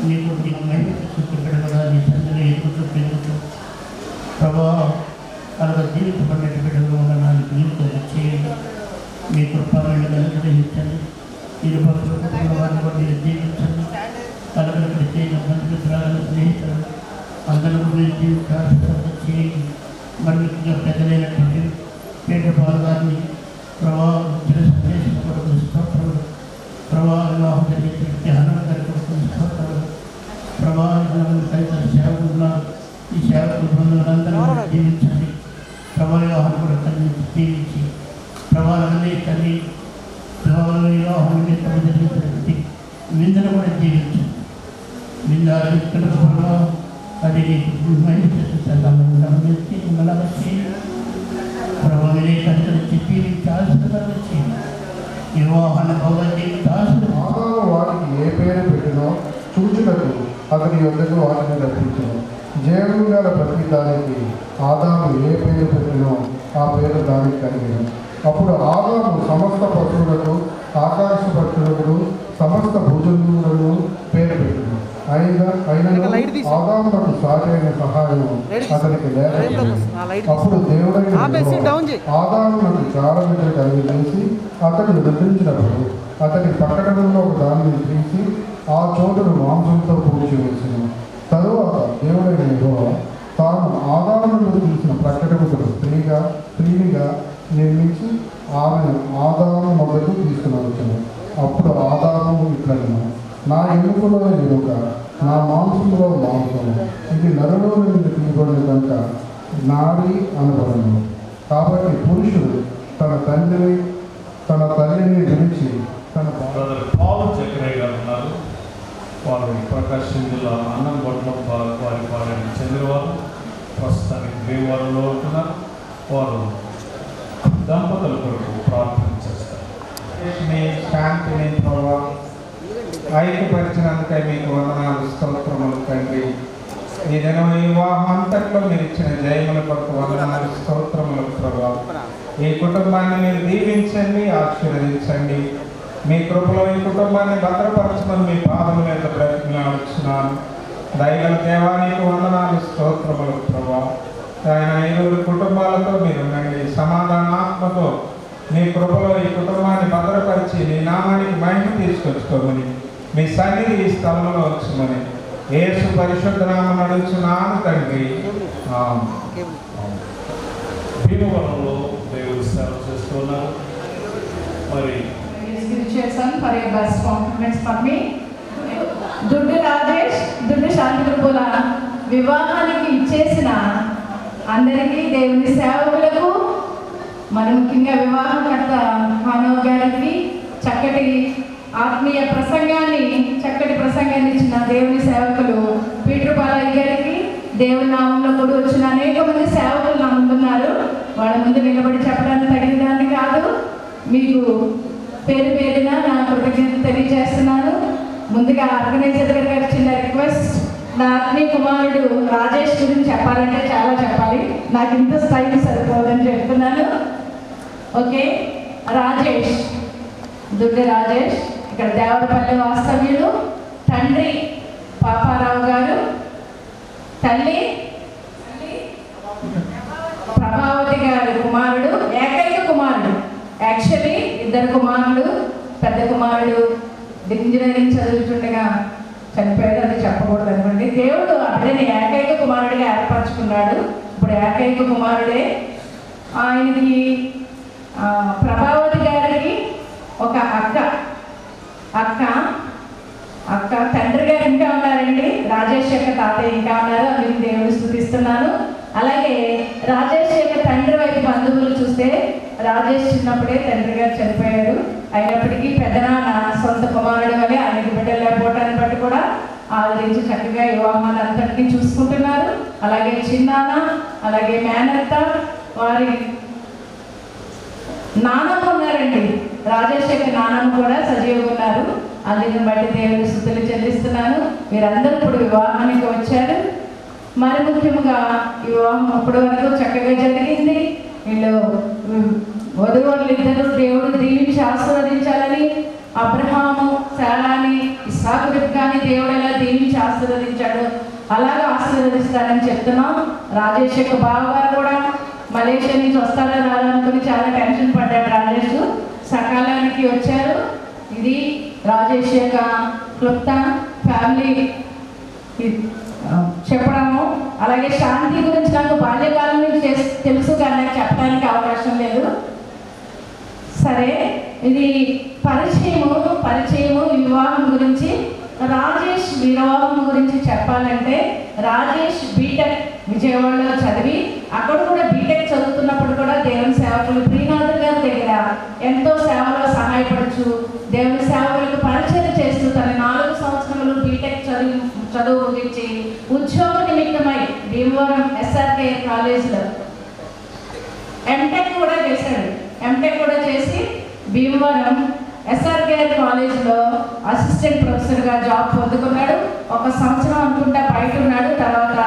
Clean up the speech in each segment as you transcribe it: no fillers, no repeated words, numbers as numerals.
నీకు నీకు మహిళ బిడ్డలుగా నీ తండ్రిని ఎదుగుతూ పెరుగుతూ ప్రభా అలాగ జీవితపడినట్టు బిడ్డలుగా ఉండడానికి జీవితాలు చేయండి. మీ కృపాలను అనుగ్రహించండి. మీరు భక్తుల వారిని కూడా మీరు జీవించండి. కలగలక్కడ చేయడం బంధుమిత్రాలను స్నేహితులను అందరూ మీరు జీవితాలు చేయండి. మరి ముఖ్యంగా పెద్దలైనటువంటి పేట పాల్గాన్ని ప్రభావం సందేశం కొరకు స్తోత్రములు, ప్రభావం వివాహం జరిగేటువంటి హనుమంతరి కొరకు స్తోత్రములు, ప్రభావం తదితర సేవకులు ఉన్నారు. ఈ సేవకులు బంధువులందరూ జీవించండి. ప్రభావ వివాహం కూడా తల్లి జీవించి ప్రభావాలనే తల్లి ప్రభావం వివాహం జరిగినటువంటి విందును కూడా జీవించండి. విందాలు ఇక్కడ ప్రభావం అది ప్రభావిని కలిసి జీవించాల్సిన వివాహాన్ని ఆదాము వారికి ఏ పేరు పెట్టినో చూచుటకు అతని యొద్దకు వాటిని రప్పించను. జీవము గల ప్రతి దానికి ఆదాము ఏ పేరు పెట్టినో ఆ పేరు దానికి కలిగిన. అప్పుడు ఆదాము సమస్త పశువులకు ఆకాశ పక్షులకు సమస్త భుజములను పేరు పెట్టిన. అయినను ఆదామునకు సాటైన సహాయం అతనికి లేదు. అప్పుడు దేవుడైన ఆదామునకు చారమిద్ర కలిగజేసి అతడు నిద్రించినప్పుడు అతని పట్టణంలో ఒక దానిని తీసి ఆ చోటును మాంసంతో పూడ్చివేసిన. తరువాత దేవుడైన యెహోవా తాను ఆదామును తీసిన ప్రకటనకు స్త్రీనిగా నిర్మించి ఆమెను ఆదాము మొదలు తీసుకుని వచ్చాను. అప్పుడు ఆదాము ఇట్లను, నా ఎముకలో ఎముక, నా మాంసంలో మాంసము, ఇది నరులో నుండి తీయబడిన కనుక నాడి అనబడను. కాబట్టి పురుషుడు తన తల్లిని విడిచి తన పాలు చక్రయ్య గారు ఉన్నారు. వారు ప్రకాశం జిల్లా అన్నంగొండం వారి పాలన చెందినవారు. ప్రస్తుతానికి దేవాలయంలో ఉంటున్నారు. వారు దంపతుల కొరకు ప్రార్థన చేస్తారు. శాంతిని ప్రభావం ఐక్యపరిచినందుకై మీకు వందనాలు, స్తోత్రములు తండ్రి. ఈ దినం ఈ వివాహాంతట్లో మీరు ఇచ్చిన జయముల కొరకు వందనాలు, స్తోత్రములు ప్రభావం. ఈ కుటుంబాన్ని మీరు దీవించండి, ఆశీర్వదించండి. మీ కృపలో ఈ కుటుంబాన్ని భద్రపరచమని మీ పాదముల మీద బ్రతిమలాడుచున్నాను. దైవ దేవానికి వందనాలు, స్తోత్రములు ప్రభావం. ఆయన 5 కుటుంబాలతో మీరు ఉండండి. సమాధానాత్మతో మీ కృపలో ఈ కుటుంబాన్ని భద్రపరిచి మీ నామానికి మహిమ తీసుకొచ్చుకోమని, మీ సన్నిధి ఈ స్థలంలో వచ్చుమని యేసు పరిశుద్ధ నామమున అడుగుచున్నాను తండ్రి. భీమవరంలో దేవుడు సేవ చేస్తున్నారు. మరి దుడ్డు రాజేష్, దుడ్డు శాంతిపుల వివాహానికి ఇచ్చేసిన అందరికీ, దేవుని సేవకులకు, మరి ముఖ్యంగా వివాహకర్త మానవ్ గారికి చక్కటి ఆత్మీయ చక్కటి ప్రసంగాన్ని ఇచ్చిన దేవుని సేవకులు పీటర్ బాలయ్య గారికి, దేవుని నామంలో కూడా వచ్చిన అనేక మంది సేవకులు నా ముందున్నారు. వాళ్ళ ముందు నిలబడి చెప్పడానికి తగిన దాన్ని కాదు. మీకు పేరు పేరున నా కృతజ్ఞత తెలియజేస్తున్నాను. ముందుగా ఆర్గనైజర్ గారికి చిన్న రిక్వెస్ట్, నా ఆత్మీయ కుమారుడు రాజేష్ గురించి చెప్పాలంటే చాలా చెప్పాలి, నాకు ఇంత స్థాయికి సరిపోదని చెప్తున్నాను. ఓకే, రాజేష్, దుడ్డు రాజేష్ ఇక్కడ దేవరపల్లి వాస్తవ్యులు. తండ్రి పాపారావు గారు, తల్లి ప్రభావతి గారు కుమారుడు, ఏకైక కుమారుడు. యాక్చువల్లీ 2 కుమారులు. పెద్ద కుమారుడు ఇంజనీరింగ్ చదువుతుండగా చనిపోయాడు, అది చెప్పకూడదు అనుకోండి. దేవుడు అతడిని ఏకైక కుమారుడిగా ఏర్పరచుకున్నాడు. ఇప్పుడు ఏకైక కుమారుడే. ఆయనకి ప్రభావతి గారికి ఒక అక్క తండ్రి గారు ఇంకా ఉన్నారండి. రాజేష్ యొక్క తాతయ్య ఇంకా ఉన్నారు, అందుకు దేవుని స్తుతిస్తున్నాను. అలాగే రాజేష్ యొక్క తండ్రి వైపు బంధువులు చూస్తే రాజేష్ చిన్నప్పుడే తండ్రి గారు చనిపోయాడు. అయినప్పటికీ పెద్దనాన్న సొంత కుమారుడు వల్ల ఆయనకి బిడ్డలు లేకపోవటాన్ని బట్టి కూడా ఆదరించి చక్కగా వివాహాన్ని అంతటినీ చూసుకుంటున్నారు. అలాగే చిన్నాన్న, అలాగే మేనత్త, వారి నాన్నమ్మ ఉన్నారండి. రాజేష్ యొక్క నాన్నమ్మ కూడా సజీవంగా ఉన్నారు. అందుకని బట్టి దేవుని స్తుతులు చెల్లిస్తున్నాను. మీరందరూ ఇప్పుడు వివాహానికి వచ్చారు. మరి ముఖ్యంగా ఈ వివాహం అప్పటి వరకు చక్కగా జరిగింది. వీళ్ళు వధువులు ఇద్దరు దేవుడు దీవించి ఆశీర్వదించాలని, అబ్రహాము, శారాని, ఇస్సాకు, రిబ్కాని దేవుడు ఎలా దీవించి ఆశీర్వదించాడు, అలాగే ఆశీర్వదిస్తాడని చెప్తున్నాం. రాజేష్ యొక్క బావగారు కూడా మలేషియా నుంచి వస్తారో రాదో అనుకుని చాలా టెన్షన్ పడ్డాడు రాజేష్. సకాలానికి వచ్చారు. ఇది రాజేష్ యొక్క క్లుప్త ఫ్యామిలీ చెప్పడము. అలాగే శాంతి గురించి నాకు బాల్యకాలం నుంచి తెలుసు కానీ నాకు చెప్పడానికి అవకాశం లేదు. సరే, ఇది పరిచయము వివాహం గురించి. రాజేష్ వివాహం గురించి చెప్పాలంటే రాజేష్ బీటెక్ విజయవాడలో చదివి అక్కడ కూడా బీటెక్ చదువుతున్నప్పుడు కూడా దేవుని సేవకులు ప్రియనాథ్ గారి దగ్గర ఎంతో సేవలో సహాయపడుచు దేవుని సేవకులకు పరిచయం చేస్తూ తన 4 సంవత్సరములు బీటెక్ చదువు ముగించి ఉద్యోగ నిమిత్తమై భీమవరం SRK కాలేజీలో ఎంటెక్ కూడా చేశాడు. ఎంటెక్ కూడా చేసి భీమవరం SRK కాలేజ్లో అసిస్టెంట్ ప్రొఫెసర్గా జాబ్ పొందుకున్నాడు. 1 సంవత్సరం అనుకుంటా బయట ఉన్నాడు. తర్వాత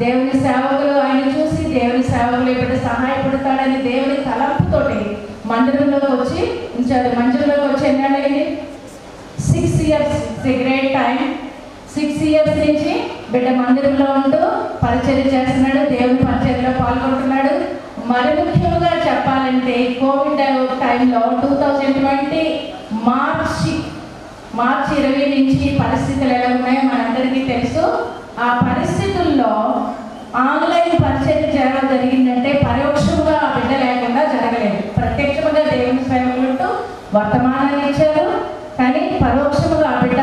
దేవుని సేవకులు ఆయన చూసి దేవుని సేవకులు ఎప్పుడు సహాయపడతాడని దేవుని తలంపుతోటి మందిరంలోకి వచ్చి ఉంచాడు. మందిరంలోకి వచ్చి ఎన్నాడైంది? 6 years. It's a great time. 6 years నుంచి బిడ్డ మందిరంలో ఉంటూ పరిచర్య చేస్తున్నాడు, దేవుని పరిచర్యలో పాల్గొంటున్నాడు. మరి ముఖ్యంగా చెప్పాలంటే కోవిడ్ టైంలో 2020 మార్చి 20 నుంచి పరిస్థితులు ఎలా ఉన్నాయో మనందరికీ తెలుసు. ఆ పరిస్థితుల్లో ఆన్లైన్ పరిచర్య చేయడం జరిగిందంటే పరోక్షంగా ఆ బిడ్డ లేకుండా జరగలేదు. ప్రత్యక్షంగా దేవుని సేవకులు వర్తమానాన్ని ఇచ్చారు, కానీ పరోక్షంగా ఆ బిడ్డ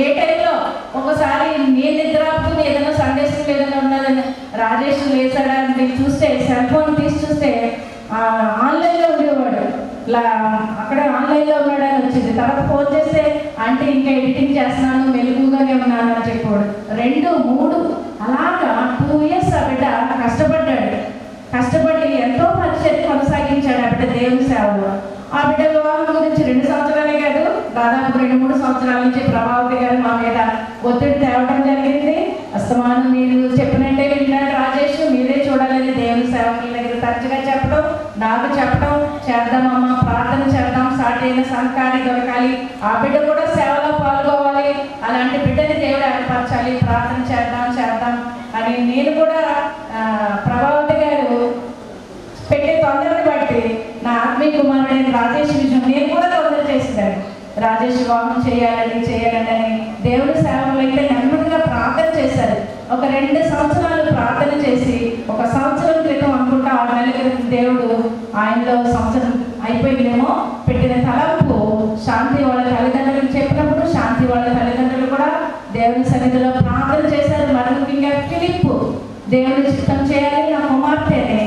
ఏ టైంలో ఒకసారి నేను నిద్రాపుకుని ఏదైనా సండే స్కూల్ ఏదైనా ఉన్నదని రాజేష్ లేచాడా అంటే చూస్తే సెల్ ఫోన్ తీసి చూస్తే ఆన్లైన్లో ఉండేవాడు. అక్కడ ఆన్లైన్లో ఉన్నాడని వచ్చింది. తర్వాత ఫోన్ చేస్తే అంటే ఇంకా ఎడిటింగ్ చేస్తున్నాను, మెలుగుగానే ఉన్నాను అని చెప్పాడు. 2, 3 అలాగా 2 years ఆ బిడ్డ కష్టపడి ఎంతో పరిచయం కొనసాగించాడు ఆ బిడ్డ దేవుని సేవలో. ఆ బిడ్డ వివాహం గురించి 2 సంవత్సరాలే కాదు, దాదాపు 2-3 సంవత్సరాల నుంచి ప్రభావతి గారు మా మీద ఒత్తిడి తేవడం జరిగింది. అస్తమానం మీరు చెప్పినట్టే వింటాడు రాజేష్, మీరే చూడాలని దేవుని సేవకుల దగ్గర తరచుగా చెప్పడం, నాకు చెప్పడం, చేద్దామమ్మా ప్రార్థన చేద్దాం, సాటి అయిన సంఘాన్ని దొరకాలి, ఆ బిడ్డ కూడా సేవలో పాల్గొవాలి, అలాంటి బిడ్డని దేవుడు ఏర్పరచాలి, ప్రార్థన చేద్దాం అని నేను కూడా ప్రభావతి గారు పెట్టే తొందరని బట్టి నా ఆత్మీయ కుమారుడైన రాజేష్ విషయం నేను కూడా తొందర చేసేదాన్ని. రాజేష్ వివాహం చేయాలని దేవుని సేవకులు అయితే నెమ్మదిగా ప్రార్థన చేశారు. ఒక 2 సంవత్సరాలు ప్రార్థన చేసి 1 సంవత్సరం క్రితం అనుకుంటా 6 నెలల క్రితం దేవుడు ఆయనలో సంవత్సరం అయిపోయిందేమో పెట్టిన తలంపు శాంతి వాళ్ళ తల్లిదండ్రులకు చెప్పినప్పుడు శాంతి వాళ్ళ తల్లిదండ్రులు కూడా దేవుని సన్నిధిలో ప్రార్థన చేశారు. మరి ముఖ్యంగా ఫిలిప్పు దేవుని చిత్తం చేయాలి నా కుమార్తెని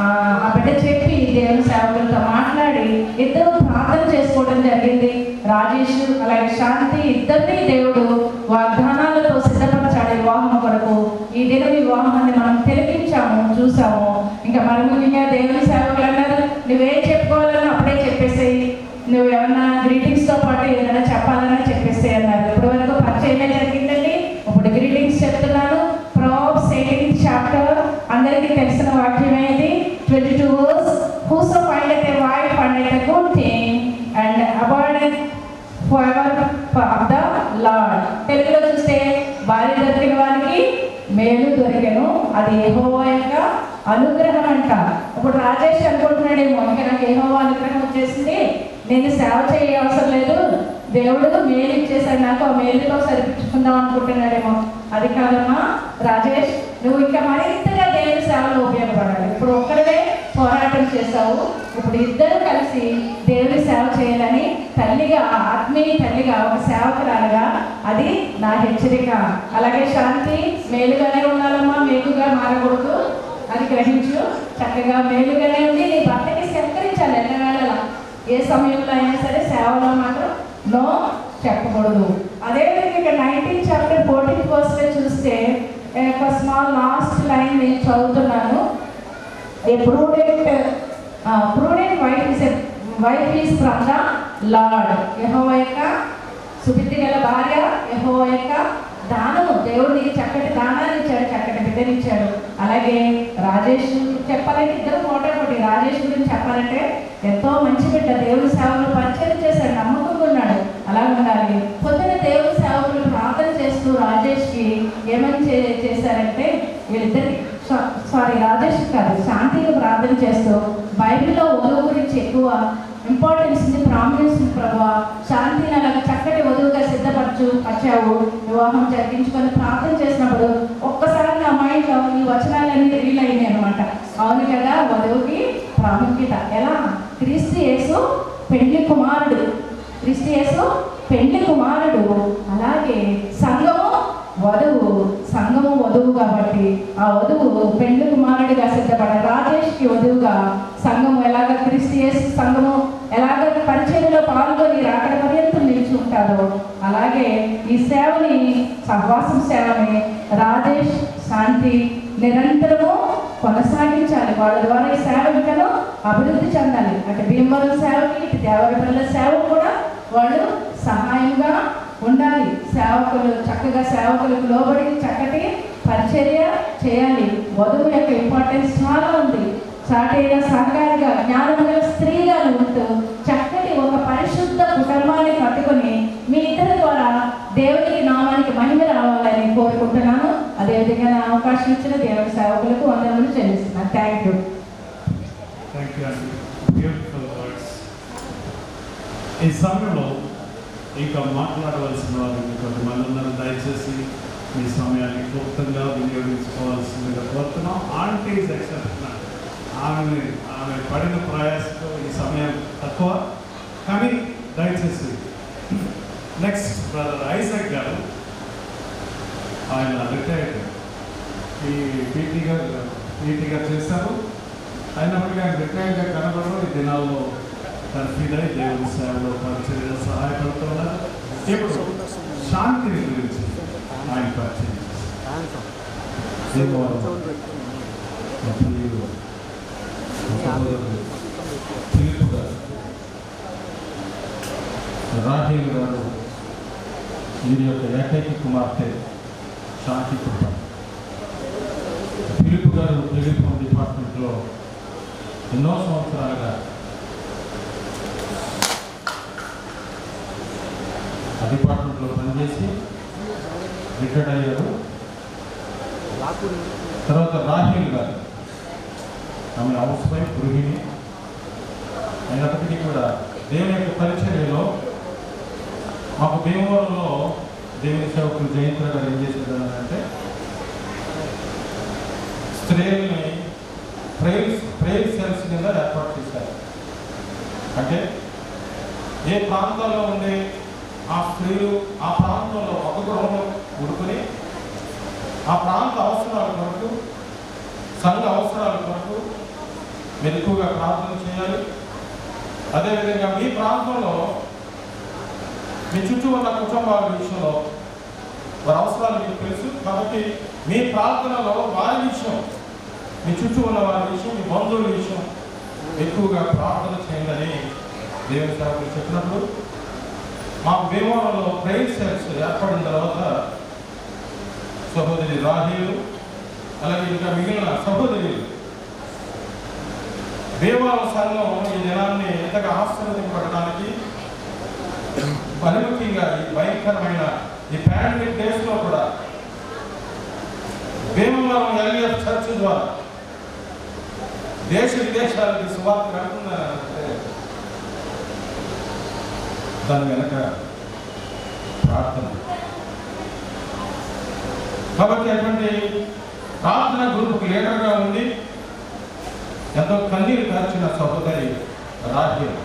ఆ బిడ్డ చెప్పి దేవుని సేవకులతో మాట్లాడి ఇద్దరు ప్రార్థన చేసుకోవడం జరిగింది. రాజేష్ అలాగే శాంతి ఇద్దరిని దేవుడు వాగ్దానాలతో సిద్ధపరచాడు వివాహం కొరకు. ఈ దిన వివాహాన్ని మనం తిలకించాము, చూసాము. ఇంకా మరి ముఖ్యంగా దేవుని సేవకులు అన్నారు, నువ్వేం చెప్పుకోవాలన్నా అప్పుడే చెప్పేసేయి, నువ్వు ఏమన్నా గ్రీటింగ్స్తో పాటు ఏదైనా చెప్పాలన్నా చెప్పేసేయి అన్నారు. ఇప్పటి వరకు పరిచయమే జరిగిందండి, ఇప్పుడు గ్రీటింగ్స్ చెప్తున్నాను. Proverbs 18th chapter అందరికీ తెలిసిన వాక్యమే ఇది. 22 verse, whoso findeth a wife findeth a good thing and abideth forever of the Lord. తెలుగులో చూస్తే భార్య దొరికిన వారికి మేలు దొరికెను, అది యెహోవా యొక్క అనుగ్రహం అంట. ఇప్పుడు రాజేష్ అనుకుంటున్నాడేమో, ఇంకా నాకు యెహోవా అనుగ్రహం వచ్చేసింది, నేను సేవ చేయ అవసరం లేదు, దేవుడు మేలు ఇచ్చేసాడు నాకు, ఆ మేలుతో సరిపించుకుందాం అనుకుంటున్నాడేమో. అది కాదమ్మా రాజేష్, నువ్వు ఇంకా మరింతగా దేవుని సేవలో ఉపయోగపడాలి. ఇప్పుడు ఒక్కడే పోరాటం చేశావు, ఇప్పుడు ఇద్దరు కలిసి దేవుని సేవ చేయాలని తల్లిగా, ఆత్మీయ తల్లిగా, ఒక సేవకురాలుగా అది నా హెచ్చరిక. అలాగే శాంతి మేలుగానే ఉండాలమ్మా, మేలుగా మారకూడదు, అది గ్రహించు. చక్కగా మేలుగానే ఉండి నీ భర్తకి సత్కరించాలి ఎన్నవేళలా. ఏ సమయంలో అయినా సరే సేవలో మాత్రం నో చెప్పకూడదు. అదేవిధంగా ఇక్కడ 19th chapter 14th verse చూస్తే ఒక స్మాల్ లాస్ట్ లైన్ నేను చదువుతున్నాను. ఏ prudent wife is from the Lord. యెహోవా యొక్క సుబుద్ధి గల భార్య, యెహోవా యొక్క దానము, దేవుడు నీకు చక్కటి దానాన్ని ఇచ్చాడు, చక్కటి బిడ్డనిచ్చాడు. అలాగే రాజేష్ చెప్పాలంటే ఇద్దరు పోటీ. రాజేష్ గురించి చెప్పాలంటే ఎంతో మంచి బిడ్డ, దేవుని సేవకులు పరిచయం చేశాడు, నమ్మకంగా ఉన్నాడు, అలా ఉండాలి. పొద్దున దేవుని సేవకులు ప్రార్థన చేస్తూ రాజేష్కి ఏమని చేశారంటే వీళ్ళిద్దరికి రాజేష్ కాదు శాంతికి ప్రార్థన చేస్తూ బైబిల్లో వధువు గురించి ఎక్కువ ఇంపార్టెన్స్ ఉంది, ప్రామినెన్స్ ఉంది ప్రభువా, శాంతిని అలాగా చక్కటి వధువుగా వచ్చావు వివాహం జరిగించుకొని ప్రార్థన చేసినప్పుడు ఒక్కసారి నా మైండ్లో ఈ వచనాలన్నీ రీల్ అయినాయి అనమాట. అవును కదా, వధువుకి ప్రాముఖ్యత ఎలా, క్రీస్తు యేసు పెళ్లి కుమారుడు, క్రీస్తు యేసు పెళ్లి కుమారుడు, అలాగే సంఘము వధువు కాబట్టి ఆ వధువు పెళ్లి కుమారుడిగా సిద్ధపడాలి. రాజేష్కి వధువుగా సంఘము ఎలాగ క్రీస్తు యేసు సంఘము ఎలాగ పరిచర్యలో పాల్గొని రాకడ పర్యంతం నిలిచి ఉంటారో అలాగే ఈ సేవని సహవాసం సేవని రాజేష్ శాంతి నిరంతరము కొనసాగించాలి. వాళ్ళ ద్వారా ఈ సేవ ఇంకనూ అభివృద్ధి చెందాలి. అంటే భీమవరం సేవకి ఇటు దేవరపల్లి సేవ కూడా వాళ్ళు సహాయంగా ఉండాలి. చక్కగా సేవకులకు లోబడి చక్కటి పరిచర్య చేయాలి. వధువు యొక్క ఇంపార్టెన్స్ చాలా ఉంది. సాటైన సహకారిగా జ్ఞానం గల స్త్రీగా ఉంటూ చక్కటి ఒక పరిశుద్ధ కుటుంబాన్ని కట్టుకొని మీ ఇద్దరి ద్వారా దేవునికి నామానికి మహిమ రావాలని కోరుకుంటున్నాను. అదేవిధంగా నా అవకాశం ఇచ్చిన దేవుని సేవకులకు వందనములు చెల్లిస్తున్నాను. Thank you. ఈ సమయంలో ఇంకా మాట్లాడవలసిన వారు కొంతమంది ఉన్నారు. దయచేసి మీ సమయాన్ని క్లుప్తంగా వినియోగించుకోవాల్సిందిగా కోరుతున్నాం. Aunty is exceptional. ఆమె పడిన ప్రయాసంతో ఈ సమయం తక్కువ, కానీ దయచేసి నెక్స్ట్ బ్రదర్ ఐజాక్ గారు, ఆయన రిటైర్డ్ పీటీగా చేశారు. అయినప్పటికీ ఆయన రిటైర్డ్గా కనబడరు. ఈ దినాల్లో తర్ఫీదై దేవుని సేవలో పరిచర్యలో సహాయపడుతున్నారు. ఇప్పుడు శాంతిని గురించి ఆయన పరిచయం ఫిలిప్ గారు, రాహేల్ గారు, వీరి యొక్క ఏకైక కుమార్తె శాంతి కుమార్. ఫిలిప్ గారు టెలిఫోన్ డిపార్ట్మెంట్లో ఎన్నో సంవత్సరాలుగా ఆ డిపార్ట్మెంట్లో పనిచేసి రిటైర్డ్ అయ్యారు. తర్వాత రాహేల్ గారు, ఆమె హౌస్ వైఫ్, గృహిణి అయినప్పటికీ కూడా దేవుని యొక్క పరిచర్యలో మాకు భీమవరంలో దేవుని సేవకులు జయంత్ర గారు ఏం చేసేది అంటే స్త్రీలని ప్రేయర్ సెల్స్ కింద ఏర్పాటు చేశారు. అంటే ఏ ప్రాంతాల్లో ఉండే ఆ స్త్రీలు ఆ ప్రాంతంలో ఒక గృహంలో ఉడుకుని ఆ ప్రాంత అవసరాల కొరకు, సంఘ అవసరాల కొరకు మెలకుగా ప్రార్థన చేయాలి. అదేవిధంగా మీ ప్రాంతంలో మీ చుట్టూ ఉన్న కుటుంబాల విషయంలో వారి అవసరాలు మీకు తెలుసు కాబట్టి మీ ప్రార్థనలో వారి విషయం, మీ చుట్టూ ఉన్న వారి విషయం, మీ బంధువుల విషయం ఎక్కువగా ప్రార్థన చేయాలని దేవుని సేవకులు చెప్పినప్పుడు మాకు భీమవరంలో ప్రేయర్ సెల్స్ ఏర్పడిన తర్వాత సహోదరి రాహేలు అలాగే ఇంకా మిగిలిన సహోదరులు భీమవరం సంఘం ఈ దినాన్ని ఎంతగా ఆశీర్వదింపడడానికి పరిముఖ్యంగా ఈ భయంకరమైన ఈ పాండమిక్ డేస్లో కూడా భీమవరం ఎల్ఈఎఫ్ చర్చ్ ద్వారా దేశ విదేశాలకి సువార్త కడుతుందంటే దాని వెనక ప్రార్థన. కాబట్టి అటువంటి ప్రార్థన గ్రూప్కి లీడర్గా ఉండి ఎంతో కన్నీరు కార్చిన సహోదరి రాహేల్,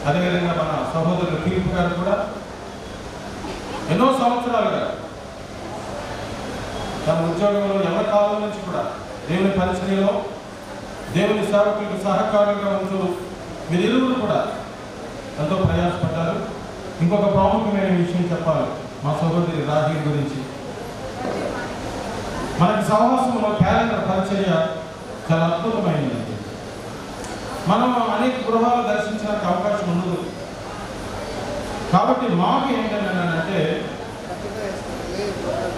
అదేవిధంగా మన సహోదరులు ఫిలిప్ గారు కూడా ఎన్నో సంవత్సరాలుగా తన ఉద్యోగంలో ఎవరి కాలం నుంచి కూడా దేవుని పరిచర్యలో దేవుని సేవకులకు సహకారంగా ఉంటూ మీరిరువురు కూడా ఎంతో ప్రయాసపడ్డారు. ఇంకొక ప్రాముఖ్యమైన విషయం చెప్పాలి మా సహోదరి రాహేల్ గురించి. మనకి సహవాసంలో క్యాలెండర్ పరిచర్య చాలా అద్భుతమైనది. మనం అనేక గృహాలు దర్శించడానికి అవకాశం ఉండదు. కాబట్టి మాకు ఏంటంటే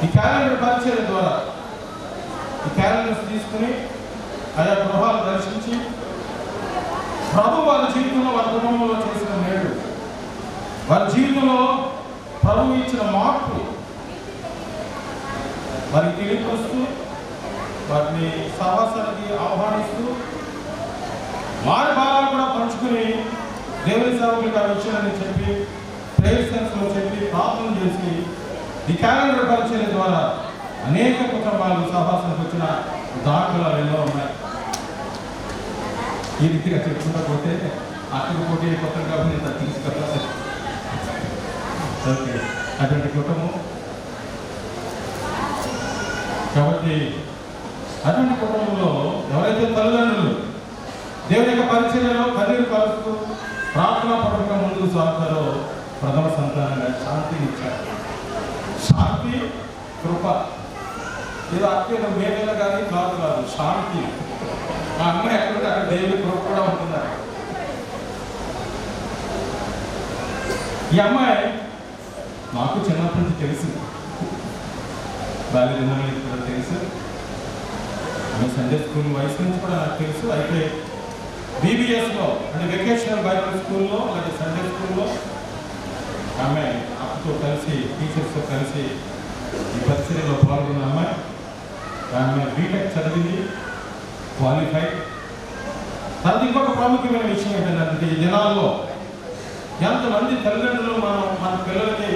ఈ క్యాలెండర్ పరిచర్య ద్వారా ఈ క్యాలెండర్స్ తీసుకుని ఆయా గృహాలు దర్శించి ప్రభు వారి జీవితంలో వారి కుటుంబంలో చేసిన మేలు, వారి జీవితంలో ప్రభువు ఇచ్చిన మార్పు వారికి తెలియపరుస్తూ వారిని సహవాసానికి ఆహ్వానిస్తూ వారి భావాలు కూడా పంచుకుని దేవుని సేవకులకు ఆ విషయాన్ని చెప్పి ప్రేయర్ సెన్స్లో చెప్పి ప్రార్థన చేసి ఈ క్యాలెండర్ పరిచయం ద్వారా అనేక కుటుంబాలు సహవాసానికి వచ్చిన దాఖలాలు ఎన్నో ఉన్నాయి. ఈ రీతిగా చెప్పుకుంటా పోతే అక్కడికి పోటీ కొత్తగా కాబట్టి నేను తీసుకెళ్ళాలి. ఓకే, అటువంటి కుటుంబం కాబట్టి అటువంటి కుటుంబంలో ఎవరైతే తల్లిదండ్రులు దేవుని యొక్క పరిచర్యలో కన్నీరు కలుస్తూ ప్రార్థనా పరంగా ముందుకు సాగుతారో ప్రథమ సంతానంగా శాంతిని ఇచ్చారు. శాంతి కృప ఇది అక్కడ మేవేళ కానీ కాదు కాదు శాంతి. మా అమ్మాయి ఎక్కడుంటే అక్కడ దేవుడి కృప కూడా ఉంటున్నారు. ఈ అమ్మాయి నాకు చిన్నప్పటి నుంచి తెలుసు, బాల్య దినాలు కూడా తెలుసు, సండే స్కూల్ వయసు నుంచి కూడా నాకు తెలుసు. అయితే బీబీఎస్లో అంటే వెకేషనల్ బైబిల్ స్కూల్లో అలాగే సండే స్కూల్లో ఆమె అక్కతో కలిసి టీచర్స్తో కలిసి ఈ పరిచర్యలో పాల్గొన్న అమ్మాయి. ఆమె బీటెక్ చదివింది, క్వాలిఫై. తర్వాత ఇంకొక ప్రాముఖ్యమైన విషయం ఏంటంటే ఈ దినాల్లో ఎంతమంది తల్లిదండ్రులు మన పిల్లలకి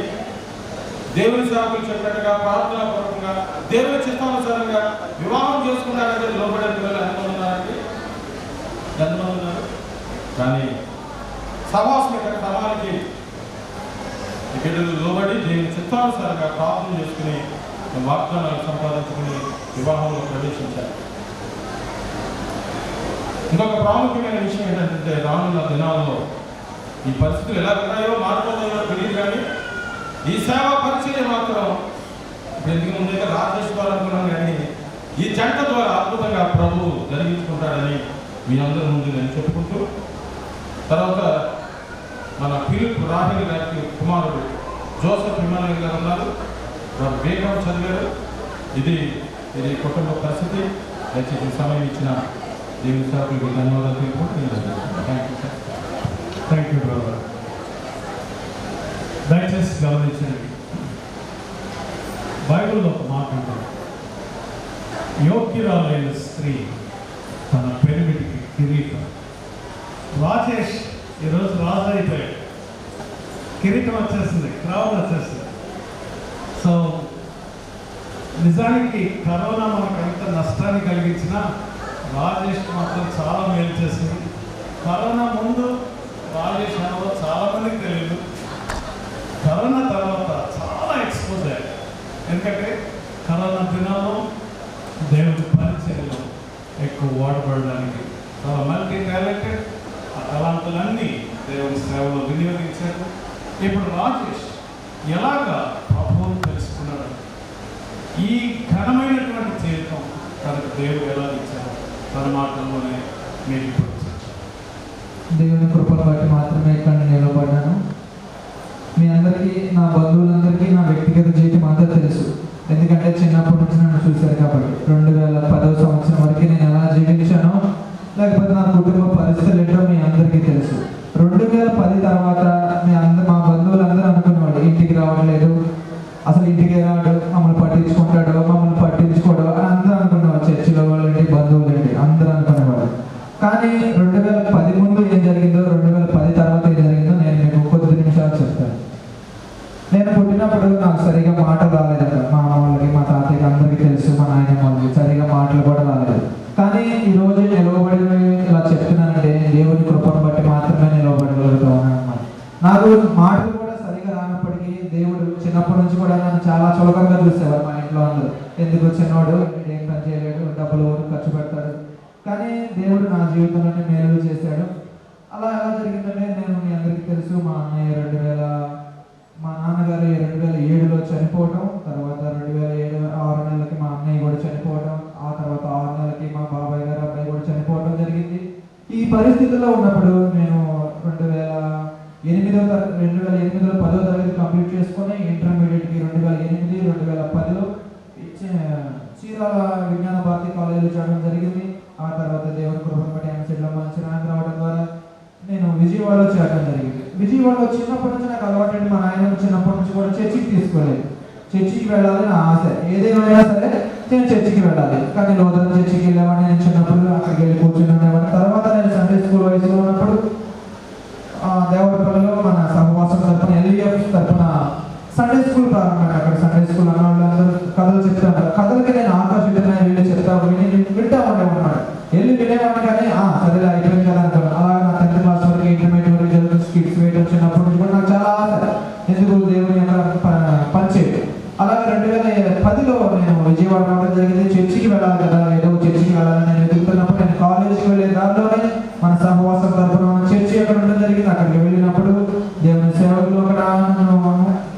దేవుని సేవకులు చెప్పినట్టుగా ప్రార్థనాపూర్వకంగా దేవుని చిత్తానుసారంగా వివాహం చేసుకున్నారంటే లోబడే పిల్లలు ఎంతమంది ఉన్నారండి? ఎంతమంది ఉన్నారు? కానీ సహవాసం క్రమానికి ఈ బిడ్డలు లోబడి దేవుని చిత్తానుసారంగా ప్రార్థన చేసుకుని వాగ్దానాలు సంపాదించుకుని వివాహంలో ప్రవేశించారు. ఇంకొక ప్రాముఖ్యమైన విషయం ఏంటంటే రానున్న దినాల్లో ఈ పరిస్థితులు ఎలా ఉన్నాయో మారిపోతాయో తెలియదు, కానీ ఈ సేవా పరిచయం మాత్రం ఇప్పుడు ఎందుకు ముందుగా రాజేసుకోవాలనుకున్నాను, కానీ ఈ జంట ద్వారా అద్భుతంగా ప్రభువు జరిగించుకుంటాడని మీ అందరి ముందు నేను చెప్పుకుంటూ, తర్వాత మన ఫిలిప్ రాహేల్ గారికి కుమారుడు జోసెఫ్ ఇమానుయేల్ గారు ఉన్నారు. వారు వేగం చదివారు. ఇది కుటుంబ పరిస్థితి. దయచేసి సమయం ఇచ్చిన దేవుని సేవకులకు ధన్యవాదాలు తెలుపుకుంటూ thank you sir. Thank you brother. దయచేసి గమనించండి, బైబిల్లో ఒక మాట ఉంటుంది, యోగ్యురాలైన స్త్రీ తన పెనిమిటికి కిరీటం. రాజేష్ ఈరోజు రాజు అయిపోయాడు, కిరీటం వచ్చేసింది, క్రౌన్ వచ్చేసింది. సో నిజానికి కరోనా మనకు ఎంత నష్టాన్ని కలిగించినా రాజేష్ మాత్రం చాలా మేలు చేసింది. కరోనా ముందు రాజేష్ ఎవరో చాలామందికి తెలియదు, కరోనా తర్వాత చాలా ఎక్స్పోజ్ అయ్యారు. ఎందుకంటే కరోనా దినాల్లో దేవుడి పరిచర్యలో ఎక్కువ వాడబడడానికి చాలా మల్టీ టాలెంటెడ్, ఆ తలాంతులన్నీ దేవుని సేవలో వినియోగించారు. ఇప్పుడు రాజేష్ ఎలాగా ప్రభువును తెలుసుకున్నాడు, ఈ ఘనమైనటువంటి జీవితం తనకు దేవుడు ఎలా ఇచ్చారు తన మాటల్లోనే మీరు ఇప్పుడు దేవుని కృపను బట్టి మాత్రమే ఇక్కడ నిలబడ్డాను. మీ అందరికీ, నా బంధువులందరికీ నా వ్యక్తిగత జీవితం అంతా తెలుసు. ఎందుకంటే చిన్నప్పటి నుంచి నన్ను చూశారు కాబట్టి. 2010వ సంవత్సరం వరకు నేను ఎలా జీవించానో, లేకపోతే నా కుటుంబ పరిస్థితులు ఏంటో మీ అందరికీ తెలుసు. 2010 తర్వాత మా బంధువులందరూ అనుకునేవాడు ఇంటికి రావట్లేదు, అసలు ఇంటికి రాడు, మమ్మల్ని పట్టించుకుంటాడు, మమ్మల్ని పట్టించుకోడు అని అందరూ అనుకునేవాడు. చర్చిలో వాళ్ళేంటి, బంధువులు ఏంటి, అందరూ అనుకునేవాడు. కానీ 2010 ముందు ఏం జరిగిందో, 2010 తర్వాత ఏం జరిగిందో నేను మీకు కొద్ది నిమిషాలు చెప్తాను. నేను పుట్టినప్పుడు నాకు సరిగా మాటలు రాలేదట. మా అమ్మ వాళ్ళకి, మా తాతయ్యకి అందరికీ తెలుసు, మా నాయనమ్మ వాళ్ళకి సరిగా మాటలు కూడా రాలేదు. కానీ ఈరోజు నిలవబడి ఇలా చెప్తున్నానంటే దేవుని కృపను బట్టి మాత్రమే నిలవబడగలుగుతాను అన్నమాట. నాకు మాటలు కూడా సరిగా రానప్పటికీ దేవుడు చిన్నప్పటి నుంచి కూడా నన్ను చాలా చులకంగా చూసేవారు మా ఇంట్లో అందరూ. ఎందుకు చిన్నవాడు, ఏం పని చేయలేడు, డబ్బులు ఖర్చు పెడతాడు. కానీ దేవుడు నా జీవితంలోనే మేలు చేశాడు. అలా ఎలా జరిగిందంటే, నేను మీ అందరికీ తెలుసు, మా నాన్నగారు 2007లో చనిపోవడం, తర్వాత 2007 6 నెలలకి మా అన్నయ్య కూడా చనిపోవడం, ఆ తర్వాత 6 నెలలకి మా బాబాయ్ గారు అబ్బాయి కూడా చనిపోవడం జరిగింది. ఈ పరిస్థితుల్లో ఉన్నప్పుడు నేను 2008లో 10వ తరగతి కంప్లీట్ చేసుకొని ఇంటర్మీడియట్కి 2008, 2010లో చీరాల విజ్ఞాన భారతి కాలేజీలో చేయడం జరిగింది. ఆ తర్వాత దేవుని కృపను బట్టి ఎంసెట్లో మంచి ర్యాంక్ రావడం ద్వారా నేను విజయవాడలో చేరడం జరిగింది. విజయవాడలో చిన్నప్పటి నుంచి నాకు అలవాటు, మా నాయన చిన్నప్పటి నుంచి కూడా చర్చికి తీసుకోలేదు. చర్చికి వెళ్ళాలి నా ఆశ, ఏదేమైనా సరే నేను చర్చికి వెళ్ళాలి. కానీ లోదన చర్చికి వెళ్ళామని నేను చిన్నప్పుడు అక్కడికి వెళ్ళి కూర్చొని ఉండేవాడిని. తర్వాత నేను సండే స్కూల్ వయసులో ఉన్నప్పుడు దేవరపల్లిలో మన సహవాసం తరపున LEF తరపున సండే స్కూల్ ప్రారంభమైంది. అక్కడ సండే స్కూల్ అన్న వాళ్ళందరూ కథలు చెప్తాను. కథలకి నేను ఆకర్షితున్నా వెళ్ళి చెప్తాను, వింటా ఉండేవాడు. వెళ్ళి వినేవాడిని కానీ సరేలే అయిపోయింది కదా అనుకోండి. అలాగే నా 10th క్లాస్ వరకు ఇంటర్మీడియట్ వరకు చదువుతూ స్కిట్స్ వేయడం చిన్నప్పటి నుంచి కూడా నాకు చాలా ఆశ, ఎందుకు దేవుని యొక్క పనిచేయడం. అలాగే 2010లో నేను విజయవాడ రావడం జరిగింది. చర్చికి వెళ్ళాలి కదా, ఏదో చర్చికి వెళ్ళాలని నేను ఎదుగుతున్నప్పుడు నేను కాలేజీకి వెళ్ళే దారిలోనే మన సహవాసం తరపున చర్చి ఎక్కడ ఉండడం జరిగింది. అక్కడికి వెళ్ళినప్పుడు దేవుని సేవకులు అక్కడ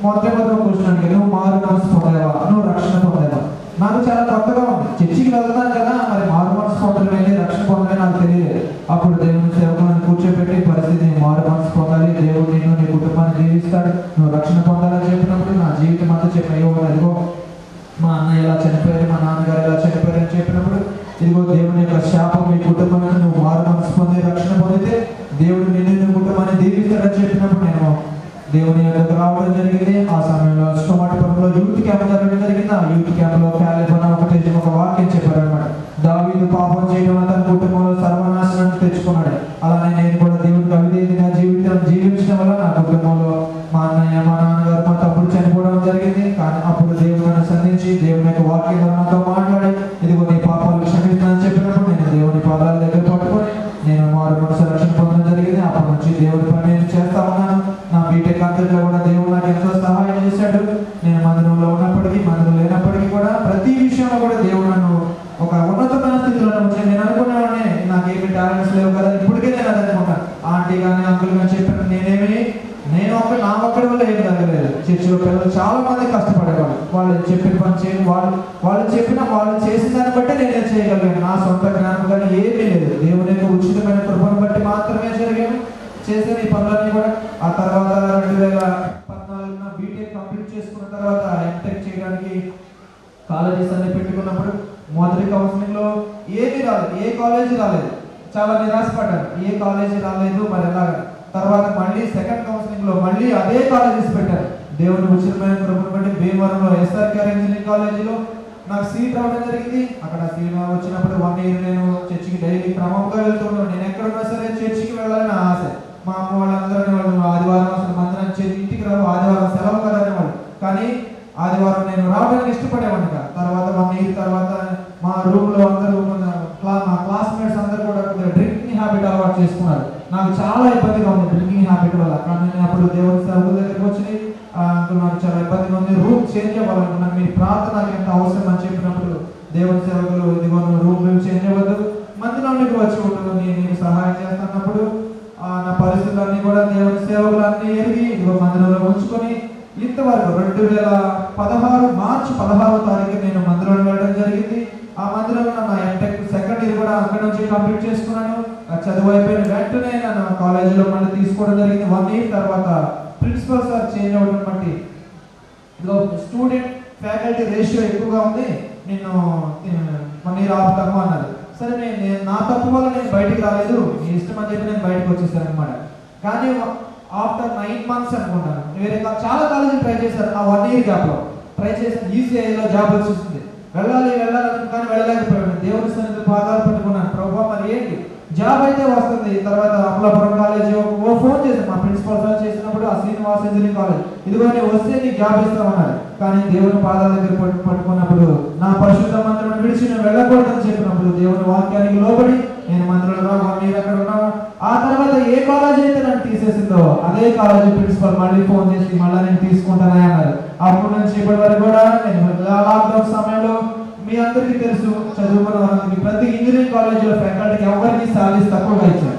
మొదటి కూర్చున్నాను, నువ్వు మారు మనసు పొందేవా, నువ్వు రక్షణ పొందేవా. నాకు చాలా కొత్తగా ఉంది, చర్చికి వెళ్తాను కదా, మరి మారు మనసు పొందడమే రక్షణ పొందడమే నాకు తెలియదు. అప్పుడు దేవుని సేవకులను కూర్చోబెట్టి పరిస్థితి మారు మనసు పొందాలి, దేవుడు నిన్ను నీ కుటుంబాన్ని జీవిస్తాడు, నువ్వు రక్షణ పొందాలని చెప్పినప్పుడు నా జీవితం అంతా చెప్పాయో అదిగో మా అన్నయ్య ఇలా చనిపోయారు, మా నాన్నగారు ఇలా చనిపోయారు అని చెప్పినప్పుడు ఇదిగో దేవుని యొక్క శాపం మీ కుటుంబం మీద, నువ్వు మారు మనసు పొంది రక్షణ పొందితే దేవుడు నిన్ను నీ కుటుంబాన్ని దీవిస్తాడని చెప్పినప్పుడు నేను దేవుని యొక్క రావడం జరిగింది. ఆ సమయంలో స్టోమాటపురంలో యూత్ క్యాంప్ జరగడం జరిగింది. ఆ యూత్ క్యాంప్ లో ఒక వాక్యం చెప్పారు అనమాట. దావీదు పాపం చేయడం వల్ల తన కుటుంబంలో సర్వనాశనాన్ని తెచ్చుకున్నాడు. అలానే నేను కూడా దేవుడికి అవిధేయతగా జీవించడం వల్ల నా కుటుంబంలో మా అన్నయ్య, మా నాన్నగారు, మా తమ్ముడు చనిపోవడం జరిగింది. కానీ అప్పుడు దేవుడు నన్ను సంధించి దేవుని యొక్క వాక్యం నాతో మాట్లాడి ఇదిగో నీ పాపాలు క్షమిస్తానని చెప్పినప్పుడు నేను దేవుని పాదాల దగ్గర పట్టుకొని నేను మారు మనసు రక్షణ పొందడం జరిగింది. అప్పటి నుంచి దేవుడి పని నేను చేస్తా ఉన్నాను. నా బీటెక్ అంతట్లో కూడా దేవుడు నాకు ఎంతో సహాయం చేశాడు. నేను మందిరంలో ఉన్నప్పటికీ మందిరం లేనప్పటికీ కూడా ప్రతి విషయంలో కూడా దేవుడు నన్ను ఒక ఉన్నతమైన స్థితిలో ఉంచాను. నేను అనుకునేవాడిని నాకేమి టాలెంట్స్ లేవు కదా, ఇప్పటికే నేను అది అనుకుంటాను. ఆంటీ కానీ అంకుల్ కానీ చెప్పాను, నేను నా ఒక్కడి వల్ల ఏం జరగలేదు. చర్చిలో పిల్లలు చాలా మంది కష్టపడేవాళ్ళు, వాళ్ళు చెప్పిన పని చేయండి, వాళ్ళు చేసిన దాన్ని బట్టి నేనే చేయగలిగాను. నా సొంత జ్ఞానం కానీ ఏమీ లేదు, దేవుని యొక్క ఉచితమైన కృపను బట్టి మాత్రమే జరిగాను. చేసిన ఈ పనులన్నీ కూడా ఆ తర్వాత 2014 బీటెక్ కంప్లీట్ చేసుకున్న తర్వాత ఎంటెక్ చేయడానికి కాలేజెస్ అన్ని పెట్టుకున్నప్పుడు మొదటి కౌన్సిలింగ్ లో ఏమీ రాలేదు, ఏ కాలేజీ రాలేదు. చాలా నిరాశపడ్డాను, ఏ కాలేజీ రాలేదు మరి ఎలాగా. తర్వాత మళ్ళీ సెకండ్ కౌన్సిలింగ్ లో మళ్ళీ అదే కాలేజెస్ పెట్టారు. దేవుని ఉచితమైన కృపను బట్టి భీమవరంలో SRK ఇంజనీరింగ్ కాలేజీలో నాకు సీట్ రావడం జరిగింది. అక్కడ సీట్ వచ్చినప్పుడు 1 year నేను చర్చికి డైలీ క్రమంగా వెళ్తున్నాను. నేను ఎక్కడున్నా సరే చర్చికి వెళ్ళాలని ఆశ. మా అమ్మ వాళ్ళందరూ వాళ్ళు ఆదివారం అసలు మందిరం ఇంటికి రావు, ఆదివారం సెలవు కదా అనేవాళ్ళు. కానీ ఆదివారం నేను రావడానికి ఇష్టపడేవాడిని కాదు. తర్వాత 1 year తర్వాత మా రూమ్ లో అందరూ మా క్లాస్మేట్స్ అందరూ కూడా డ్రింకింగ్ హ్యాబిట్ అలవాటు చేసుకున్నారు. నాకు చాలా ఇబ్బందిగా ఉంది డ్రింకింగ్ హ్యాబిట్ వల్ల. కానీ నేను అప్పుడు దేవుని సేవకుల దగ్గరికి వచ్చి నాకు చాలా ఇబ్బందిగా ఉంది, రూమ్ చేంజ్ అవ్వాలనుకున్నాను. మీ ప్రార్థన నాకు ఎంత అవసరం అని చెప్పినప్పుడు దేవుని సేవకులు ఇదిగో రూమ్ చేంజ్ అవ్వద్దు, మందిరానికి వచ్చి ఉండదు, నేను సహాయం చేస్తున్నప్పుడు నా పరిస్థితులన్నీ కూడా దేవుని సేవకులన్నీ ఎరిగి ఇదిగో మందిరంలో ఉంచుకొని ఇంతవరకు 2016 మార్చి 16వ తారీఖు నేను మందిరంలో వెళ్ళడం జరిగింది. ఆ మందిరంలో నా ఎంటెక్ సెకండ్ ఇయర్ కూడా అక్కడ నుంచి కంప్లీట్ చేసుకున్నాను. చదువు అయిపోయిన వెంటనే నన్ను కాలేజీలో మళ్ళీ తీసుకోవడం జరిగింది. 1 year తర్వాత ప్రిన్సిపల్ సార్ చేంజ్ అవ్వడం బట్టి ఇదిగో స్టూడెంట్ ఫ్యాకల్టీ రేషియో ఎక్కువగా ఉంది, నేను 1 year ఆపుతాము అన్నారు. సరే నేను నా తప్పు వల్ల నేను బయటికి రాలేదు, మీ ఇష్టం అని చెప్పి నేను బయటకు వచ్చేసాను అనమాట. కానీ ఆఫ్టర్ 9 months అనుకుంటాను వేరే చాలా కాలేజీలు ట్రై చేశారు. ఆ 1 year గ్యాప్లో ట్రై చేశాను, ECIలో జాబ్ వచ్చేసింది. వెళ్ళాలి కానీ వెళ్ళలేకపోయాను. దేవుని సన్నిధిలో పాదాలు పట్టుకున్నాను, ప్రభువా మరి ఏంటి జాబ్ అయితే వస్తుంది. తర్వాత అమలాపురం కాలేజీ ఫోన్ చేశాను, మా ప్రిన్సిపల్ సార్ చేసినప్పుడు ఆ శ్రీనివాస్ ఇంజనీరింగ్ కాలేజ్ ఇదిగో నేను వస్తే నీకు జాబ్ ఇస్తామన్నారు. కానీ దేవుని పాదాల దగ్గర పట్టుకున్నప్పుడు నా పరిశుద్ధ మందిరం విడిచి నేను వెళ్ళకూడదని చెప్పినప్పుడు దేవుని వాక్యానికి లోబడి నేను మందిరంలో 1 year అక్కడ ఉన్నాను. ఆ తర్వాత ఏ కాలేజ్ అయితే నన్ను తీసేసిందో అదే కాలేజీ ప్రిన్సిపల్ మళ్ళీ ఫోన్ చేసి మళ్ళీ నేను తీసుకుంటానని అన్నారు. అప్పటి నుంచి ఇప్పటి వరకు కూడా నేను లాక్డౌన్ సమయంలో మీ అందరికీ తెలుసు, చదువుకున్న వాళ్ళకి ప్రతి ఇంజనీరింగ్ కాలేజీలో ఫ్యాకల్టీకి ఎవరికి శాలరీస్ తక్కువగా ఇచ్చారు,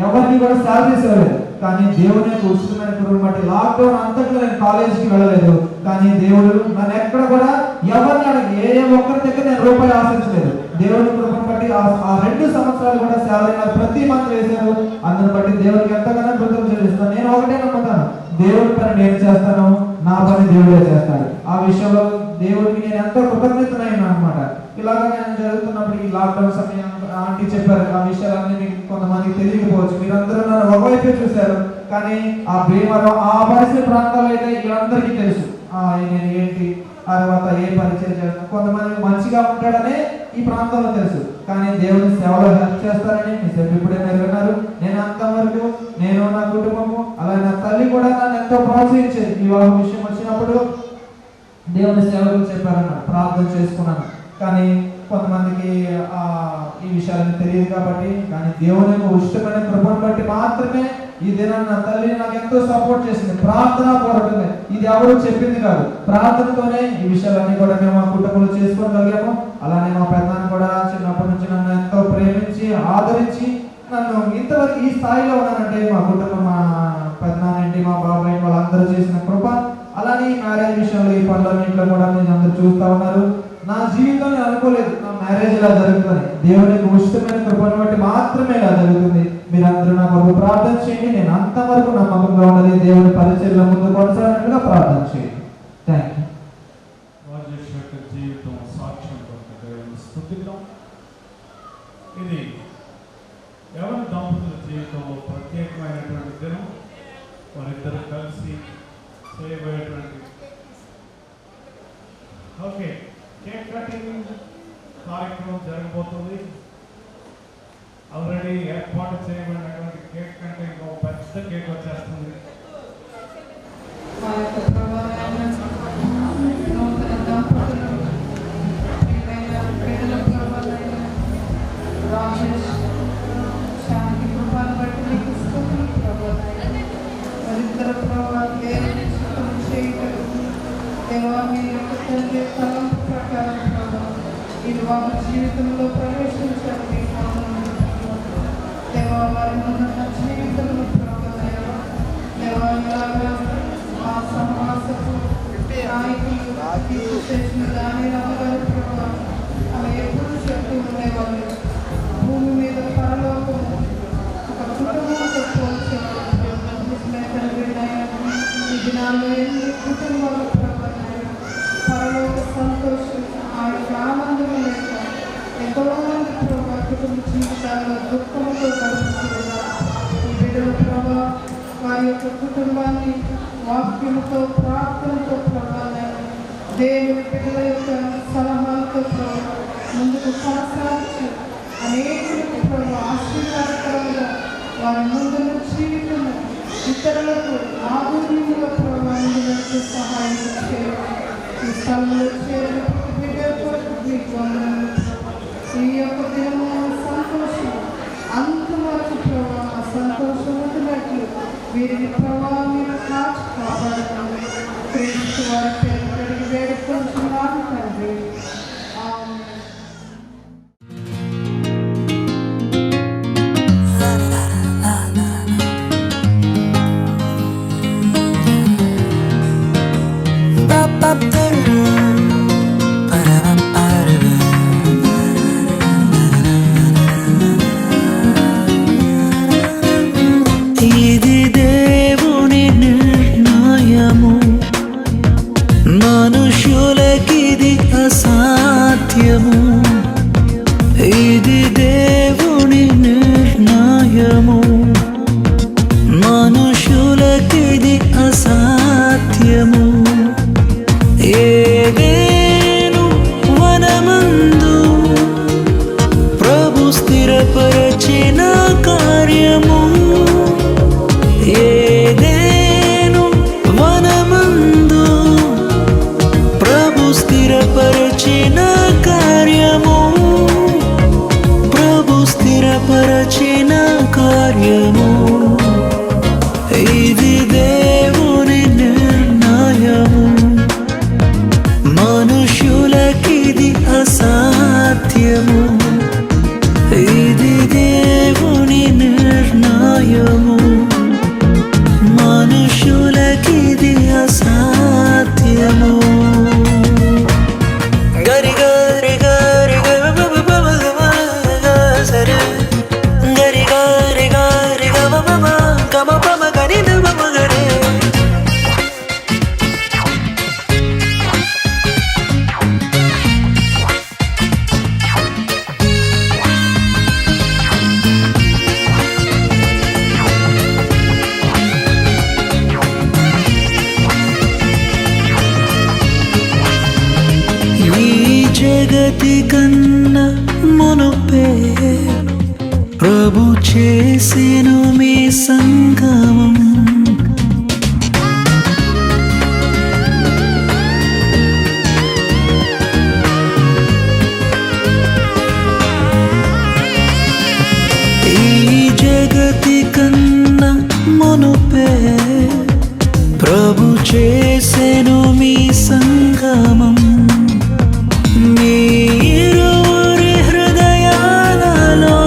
ఎవరికి కూడా శాలరీస్ ఇవ్వలేదు. కానీ దేవుని యొక్క ఉచితమైన కృపను బట్టి లాక్డౌన్ అంతట్లో నేను కాలేజీకి వెళ్ళలేదు. కానీ దేవుడు నన్ను ఎక్కడ కూడా ఎవరిని అడిగి ఏ ఒక్కరి దగ్గర నేను రూపాయి ఆశించలేదు. దేవుని కృపను బట్టి ఆ 2 సంవత్సరాలు కూడా శాలరీ నాకు ప్రతి మంత్ వేశారు. అందుని బట్టి దేవుడికి ఎంతగానో కృతజ్ఞతలు చెల్లిస్తున్నాను. నేను ఒకటే నమ్ముతాను, దేవుడి పని నేను చేస్తాను, నా పని దేవుడే చేస్తాడు. ఆ విషయంలో దేవుడికి నేను ఎంతో కృతజ్ఞతనైనా అనమాట. ఇలాగ నేను జరుగుతున్నప్పుడు ఈ లాక్డౌన్ సమయం ఆంటీ చెప్పారు, ఆ విషయాలన్నీ మీకు కొంతమందికి తెలియకపోవచ్చు. మీరందరూ నన్ను ఒకవైపే చూశారు, కానీ ఆ భీమవరం ఆ పరిసర ప్రాంతాల్లో అయితే వీళ్ళందరికీ తెలుసు నేను ఏంటి, తర్వాత ఏ పరిచయం చేస్తాను. కొంతమంది మంచిగా ఉంటాడనే ఈ ప్రాంతంలో తెలుసు, కానీ దేవుని సేవలో హెల్ప్ చేస్తారని మీ సేవ ఇప్పుడే విన్నారు. నేను అంతవరకు నేను నా కుటుంబము అలాగే నా తల్లి కూడా నన్ను ఎంతో ప్రోత్సహించేది. వివాహ విషయం వచ్చినప్పుడు దేవుని సేవలు చెప్పారన్న ప్రార్థన చేసుకున్నాను. కానీ కొంతమందికి ఈ విషయాలను తెలియదు కాబట్టి, కానీ దేవుని యొక్క ఇష్టమైన కృపను బట్టి మాత్రమే ఈ దినాన్ని నా తల్లి నాకు ఎంతో సపోర్ట్ చేసింది. ప్రార్థన పూర్వకమే, ఇది ఎవరు చెప్పింది కాదు, ప్రార్థనతోనే ఈ విషయాలన్నీ కూడా మేము మా కుటుంబంలో చేసుకోగలిగాము. అలానే మా పెద్దనాన్న కూడా చిన్నప్పటి నుంచి నన్ను ఎంతో ప్రేమించి ఆదరించి నన్ను ఇంతవరకు ఈ స్థాయిలో ఉన్నానంటే మా కుటుంబం, మా పెద్దనాన్నేంటి, మా బాబాయ్ వాళ్ళందరూ చేసిన కృప. అలానే ఈ మ్యారేజ్ విషయంలో ఈ పనులన్నింటిలో కూడా మీరు అందరూ చూస్తూ ఉన్నారు. నా జీవితంలో అనుకోలేదు నా మ్యారేజ్ ఇలా జరుగుతుంది. దేవునికి ఉచితమైన కృపను బట్టి మాత్రమే ఇలా జరుగుతుంది. మీరందరూ నా కొరకు ప్రార్థన చేయండి. నేను అంతవరకు నమ్మకంగా ఉండాలి. దేవుని పరిచర్యలో ముందు కొనసాగినట్లుగా ప్రార్థన చేయండి. Thank you. రాజేష్ యొక్క జీవితం సాక్ష్యం కొరకు దేవుని స్తుతిద్దాం. ఇది ఎవరి దంపతుల జీవితంలో ప్రత్యేకమైనటువంటి దినం. వారిద్దరు కలిసి చేయబోయేటువంటి ఓకే కేక్ కటింగ్ కార్యక్రమం జరగబోతుంది. ఆల్రెడీ ఏర్పాటు చేయబడినటువంటి కేక్ కంటే ఇంకో పెద్ద కేక్ వచ్చేస్తుంది. వివాహ జీవితంలో ప్రవేశించండి. దేవా వారి ముందున్న జీవితంలో దేవాలాగా ఆ సమాసపు నాయకులు చేసిన దాని అమ్మగారు ప్రభావ అలా ఎప్పుడు చెప్తూ ఉండేవాళ్ళు. భూమి మీద పరలోకము ఒక కుటుంబంతో పోల్చేవాళ్ళు. ఈ దినాల్లో ఎన్ని కుటుంబాలు ప్రభావ పరలోక సంతోషం ఆ యొక్క ఆనందం లేక ఎంతో మంది ప్రభావ కుటుంబ జీవితాల్లో దుఃఖంతో గడుపుతున్నారు. ఈ బిడ్డల ప్రభావ వారి యొక్క కుటుంబాన్ని వాక్యంతో ప్రార్థనతో ప్రభావాన్ని దేవుని బిడ్డల యొక్క సలహాలతో ప్రభావ ముందుకు కొనసాగించి అనేకులకు ప్రభావ ఆశీర్వాదకరంగా వారి ముందున్న జీవితం ఇతరులకు ఆధునిక ప్రభావాన్ని సహాయం చేయాలి. ఈ స్థలంలో చేరిన ఈ యొక్క దినము సంతోషం అంతవరకు ప్రభావ సంతోషం ఉంటున్నట్లు వీరిని ప్రభావం మీరు కాచి కాపాడుతుంది. క్రీస్తు వారి పేరు కడిగి వేడుకొంటున్నాను తండ్రి. ఇది దేవుని నిర్ణయము, మనుషులకిది అసాధ్యము. ఇది దేవుని నిర్ణయము, మనుషులకిది అసాధ్యము. ఏదేను వనమందు ప్రభు స్థిరపరచిన కార్యము, ఏదేను వనమందు ప్రభు స్థిరపరచిన కార్యము, ప్రభు స్థిరపరచిన కార్యము. ఇది దేవుని నిర్ణయము, మనుషులకిది అసాధ్యము. ఇది దేవుని నిర్ణయము, మనుషులకిది అసాధ్యము. గరి గరి గరి సరే గరి గరి గరి జగతి కన్నా మునుపే ప్రభు చేసెను మీ సంగమం. జగతి కన్నా మునుపే ప్రభు చేసెను మీ సంగమం. మీరురి హృదయాలలో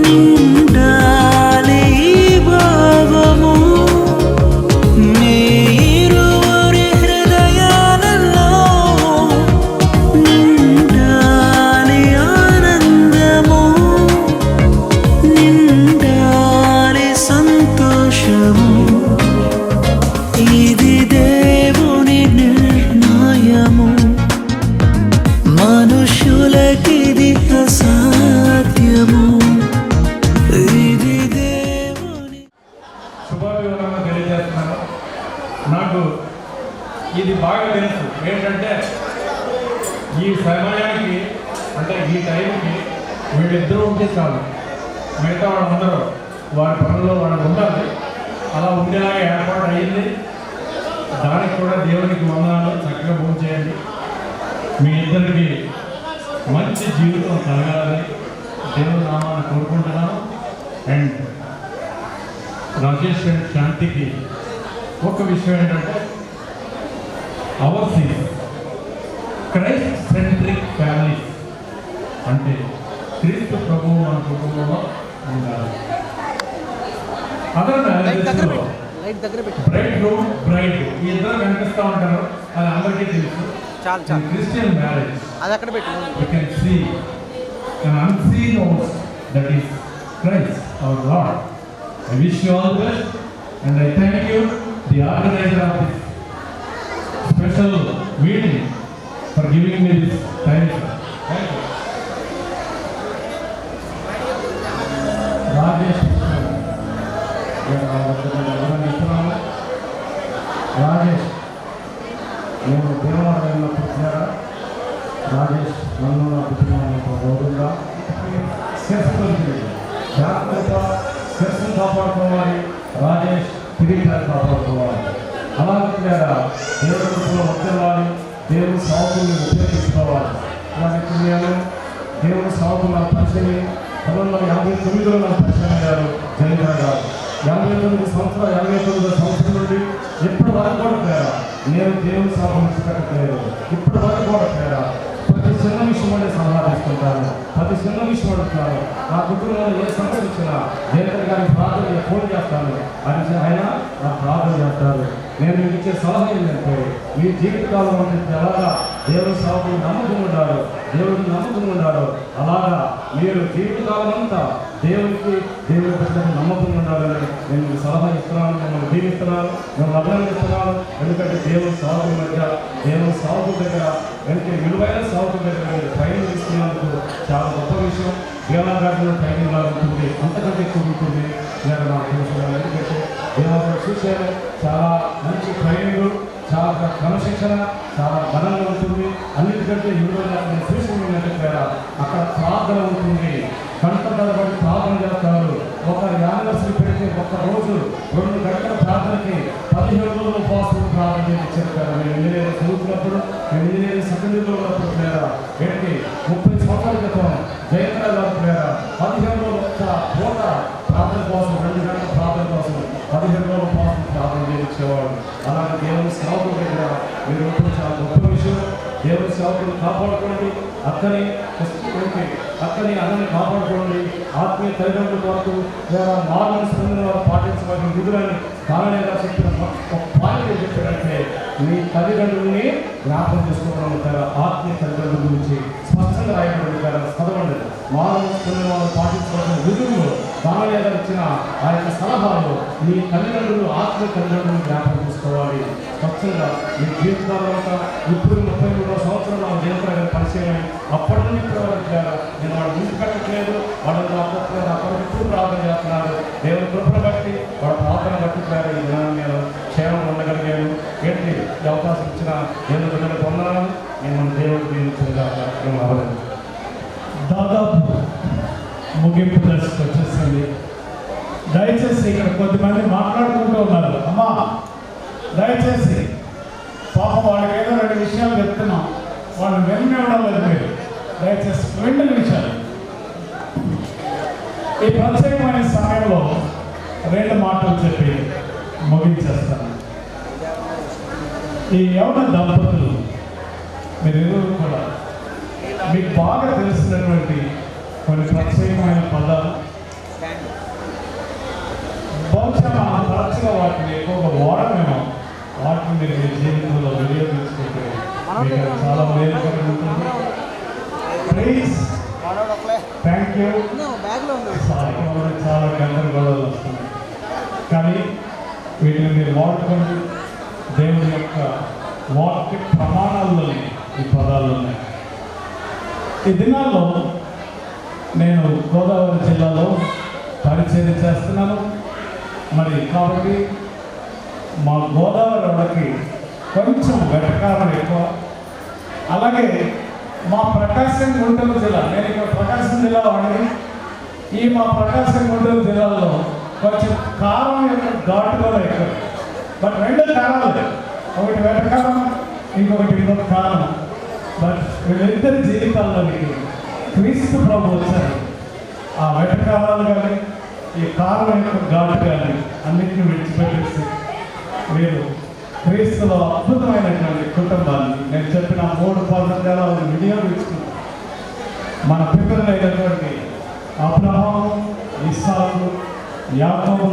నిండాలి భావము. మీరురి హృదయాలలో నిండాలి ఆనందము, నిండాలి సంతోషము. ఇది దేవుని నిర్ణయము, మనుషులకిది అసాధ్యము. ఇది దేవుని శుభాభివందనలు తెలియజేస్తున్నాను. నాకు ఇది బాగా తెలుసు ఏంటంటే ఈ సమయానికి అంటే ఈ టైంకి వీళ్ళిద్దరూ ఉంటే చాలు, మిగతా వాళ్ళందరూ వారి పనుల్లో వాళ్ళు ఉండాలి. అలా ఉండేలాగా ఏర్పాటు అయ్యింది. దానికి కూడా దేవునికి వందనాలు. చక్కగా భోజనం చేయండి. మీ ఇద్దరికి మంచి జీవితం కలగాలని దేవుని నామాన్ని కోరుకుంటున్నాను. అండ్ రాజేష్ అండ్ శాంతికి ఒక విషయం ఏంటంటే our sees Christ centric families అంటే క్రీస్తు ప్రభువు మన కుటుంబంలో ఉండాలి. అదర్ మ్యారేజెస్లో బ్రైడ్ గ్రూమ్ బ్రైడ్ ఈ ఇద్దరు కనిపిస్తూ ఉంటారు, అది అందరికీ తెలుసు. Christian marriage you can see an unseen host, that is Christ our Lord. I wish you all the best and I thank you, the organizer of this special meeting, for giving me this time. Thank you. Rajesh Rajesh నేను దేవాలయంలో పుట్టినారా? రాజేష్ నన్ను నా కుటుంబానికి గౌరవంగా శిరస్సు జాగ్రత్త శిరస్సును కాపాడుకోవాలి. రాజేష్ కిరీటాన్ని కాపాడుకోవాలి. అలాగే దేవుడి కృపలో వర్తిల్లాలి. దేవుని సాగుని ఉపయోగించుకోవాలి. అలాగే నేను దేవుని సాగు నా పరిచయం 1959లో నాకు పరిచయం అయ్యారు జయరాజ్ గారు. 59 సంవత్సరం నుండి ఇప్పటి వరకు కూడా పేరా నేను దేవుని సాగు విడిచిపెట్టలేదు. ఇప్పటి వరకు కూడా పేరా ప్రతి చిన్న విషయం అంటే సలహా తీసుకుంటాను, ప్రతి చిన్న విషయం అడుగుతాను. నా కుటుంబంలో ఏ సమస్య వచ్చినా జయరాజ్ గారికి ప్రార్థన ఫోన్ చేస్తాను, అది ఆయన నా ప్రార్థన చేస్తారు. నేను మీకు ఇచ్చే సలహా ఏంటంటే మీ జీవితకాలం అంటే ఎలాగా దేవుని సాగుని నమ్మకం ఉండాలి, దేవుడిని నమ్మకం ఉండాలి. అలాగా మీరు జీవితకాలం అంతా దేవునికి దేవుడి బిడ్డకు నమ్మకం ఉండాలని నేను మీకు సలహా ఇస్తున్నాను. మిమ్మల్ని దీవిస్తున్నాను, మిమ్మల్ని అభినందిస్తున్నాను. ఎందుకంటే దేవుని సాగు మధ్య దేవుని సాగు దగ్గర వెంట విలువైన సాగు దగ్గర మీరు ట్రైనింగ్ తీసుకున్నందుకు చాలా గొప్ప విషయం. దేవాలయంలో ట్రైనింగ్ లాగా ఉంటుంది, అంతకంటే ఎక్కువ ఉంటుంది. నేను నాకు తెలుసుకున్నాను. ఎందుకంటే దేవాలయం చూశాను, చాలా మంచి ట్రైనింగ్, చాలా క్రమశిక్షణ, చాలా బలంగా ఉంటుంది. అన్నిటికంటే విలువైన నేను చూసుకున్నట్టు అక్కడ ప్రార్థన ఉంటుంది. గంట తరబడి ప్రార్థన చేస్తారు. ఒక యానివర్సరీ పెడితే ఒక్క రోజు 2 గంటల ప్రార్థనకి 15 రోజులు ఉపవాసం ప్రార్థన చేయించారు. మేము ఇంజనీరింగ్ చదువుతున్నప్పుడు, మేము ఇంజనీరింగ్ సెకండ్ ఇయర్లో ఉన్నప్పుడు లేదా ఏంటి 30 సంవత్సరాల క్రితం జయంత్ర గారు లేదా 15 రోజులు ఒక్క పూట ప్రార్థన కోసం 2 గంటల ప్రార్థన కోసం 15 రోజుల ఉపవాసం ప్రార్థన చేయించేవాడు. అలాగే దేవుని సేవకుల దగ్గర మీరు ఉంటుంది చాలా గొప్ప విషయం. దేవుని సేవకులు కాపాడుకోండి. అక్కని అన్నని కాపాడుకోండి. ఆత్మీయ తల్లిదండ్రుల కొరకు లేదా మానవ స్పందన వారు పాటించవలసిన విధులని కారణంగా చెప్పిన ఒక పాయింట్ చెప్పారంటే మీ తల్లిదండ్రుల్ని జ్ఞాపకం చేసుకోవడం ఆత్మీయ తల్లిదండ్రుల గురించి స్పష్టంగా రాయబడి చదవండి. మానవ స్పందన వారు పాటించవలసిన విధులు కారణంగా ఇచ్చిన ఆ యొక్క సలహాలు మీ తల్లిదండ్రులు ఆత్మీయ తల్లిదండ్రులను జ్ఞాపకం చేసుకోవాలి. స్వచ్ఛంగా మీ జీవితాల్లో ఇప్పుడు 33వ సంవత్సరం నాకు జయంత్ర పరిచయం అప్పటి నుండి ఇప్పుడు నేను వాడు ముందు పెట్టట్లేదు, వాళ్ళు అక్కడ ఇప్పుడు ప్రార్థన చేస్తున్నారు. దేవుని కృపను బట్టి వాడు ప్రార్థన బట్టి ఈ దినాన్ని నేను సేవ ఉండగలిగాను. ఏంటి ఈ అవకాశం ఇచ్చిన దేవుడు పొందనాలు. నేను దేవుడు దీవించగా అవ్వలేదు. దాదాపు ముగింపు దశకు వచ్చేసింది. దయచేసి ఇక్కడ కొద్దిమంది మాట్లాడుకుంటూ ఉన్నారు. అమ్మా దయచేసి పాపం వాళ్ళకి ఏదో 2 విషయాలు చెప్తున్నాం, వాళ్ళు వినడం లేదు. మీరు దయచేసి 2 నిమిషాలు ఈ ప్రత్యేకమైన సమయంలో 2 మాటలు చెప్పి ముగించేస్తాను. ఈ యవన దంపతులు మీరెవరు కూడా మీకు బాగా తెలిసినటువంటి కొన్ని ప్రత్యేకమైన పదాలు, బహుశా మనం తరచుగా వాటిని ఎక్కువగా వాడమేమో, వాటిని మీరు మీ జీవితంలో వినియోగించుకుంటే మీకు చాలా మేలు కలుగుతుంది. Please, thank you. చాలా గందరగోళాలు వస్తుంది, కానీ వీటిని మీరు వాడుకోండి. దేవుని యొక్క వాక్య ప్రమాణాల్లోనే ఈ పదాలు ఉన్నాయి. ఈ దినాల్లో నేను గోదావరి జిల్లాలో పరిచయం చేస్తున్నాను. మరి కాబట్టి మా గోదావరి వాళ్ళకి కొంచెం వెటకారం ఎక్కువ. అలాగే మా ప్రకాశం గుంటూరు జిల్లా, నేను ఇక్కడ ప్రకాశం జిల్లా వాడిని, ఈ మా ప్రకాశం గుంటూరు జిల్లాలో కొంచెం కారం యొక్క ఘాటు కూడా ఎక్కువ. బట్ 2 కారాలు, ఒకటి వెటకారం, ఇంకొక కారం. బట్ వీళ్ళిద్దరి జీవితాల్లోనికి క్రీస్తు ప్రభు వచ్చారు. ఆ వెటకారాలు కానీ ఈ కారం యొక్క ఘాటు కానీ అన్నింటినీ విడిచిపెట్టేసి మీరు క్రీస్తులో అద్భుతమైనటువంటి కుటుంబాన్ని, నేను చెప్పిన 3 పదాలను వినియోగించుకున్నాను. మన పితరులైనటువంటి అబ్రహాము, ఇస్సాకు, యాకోబు,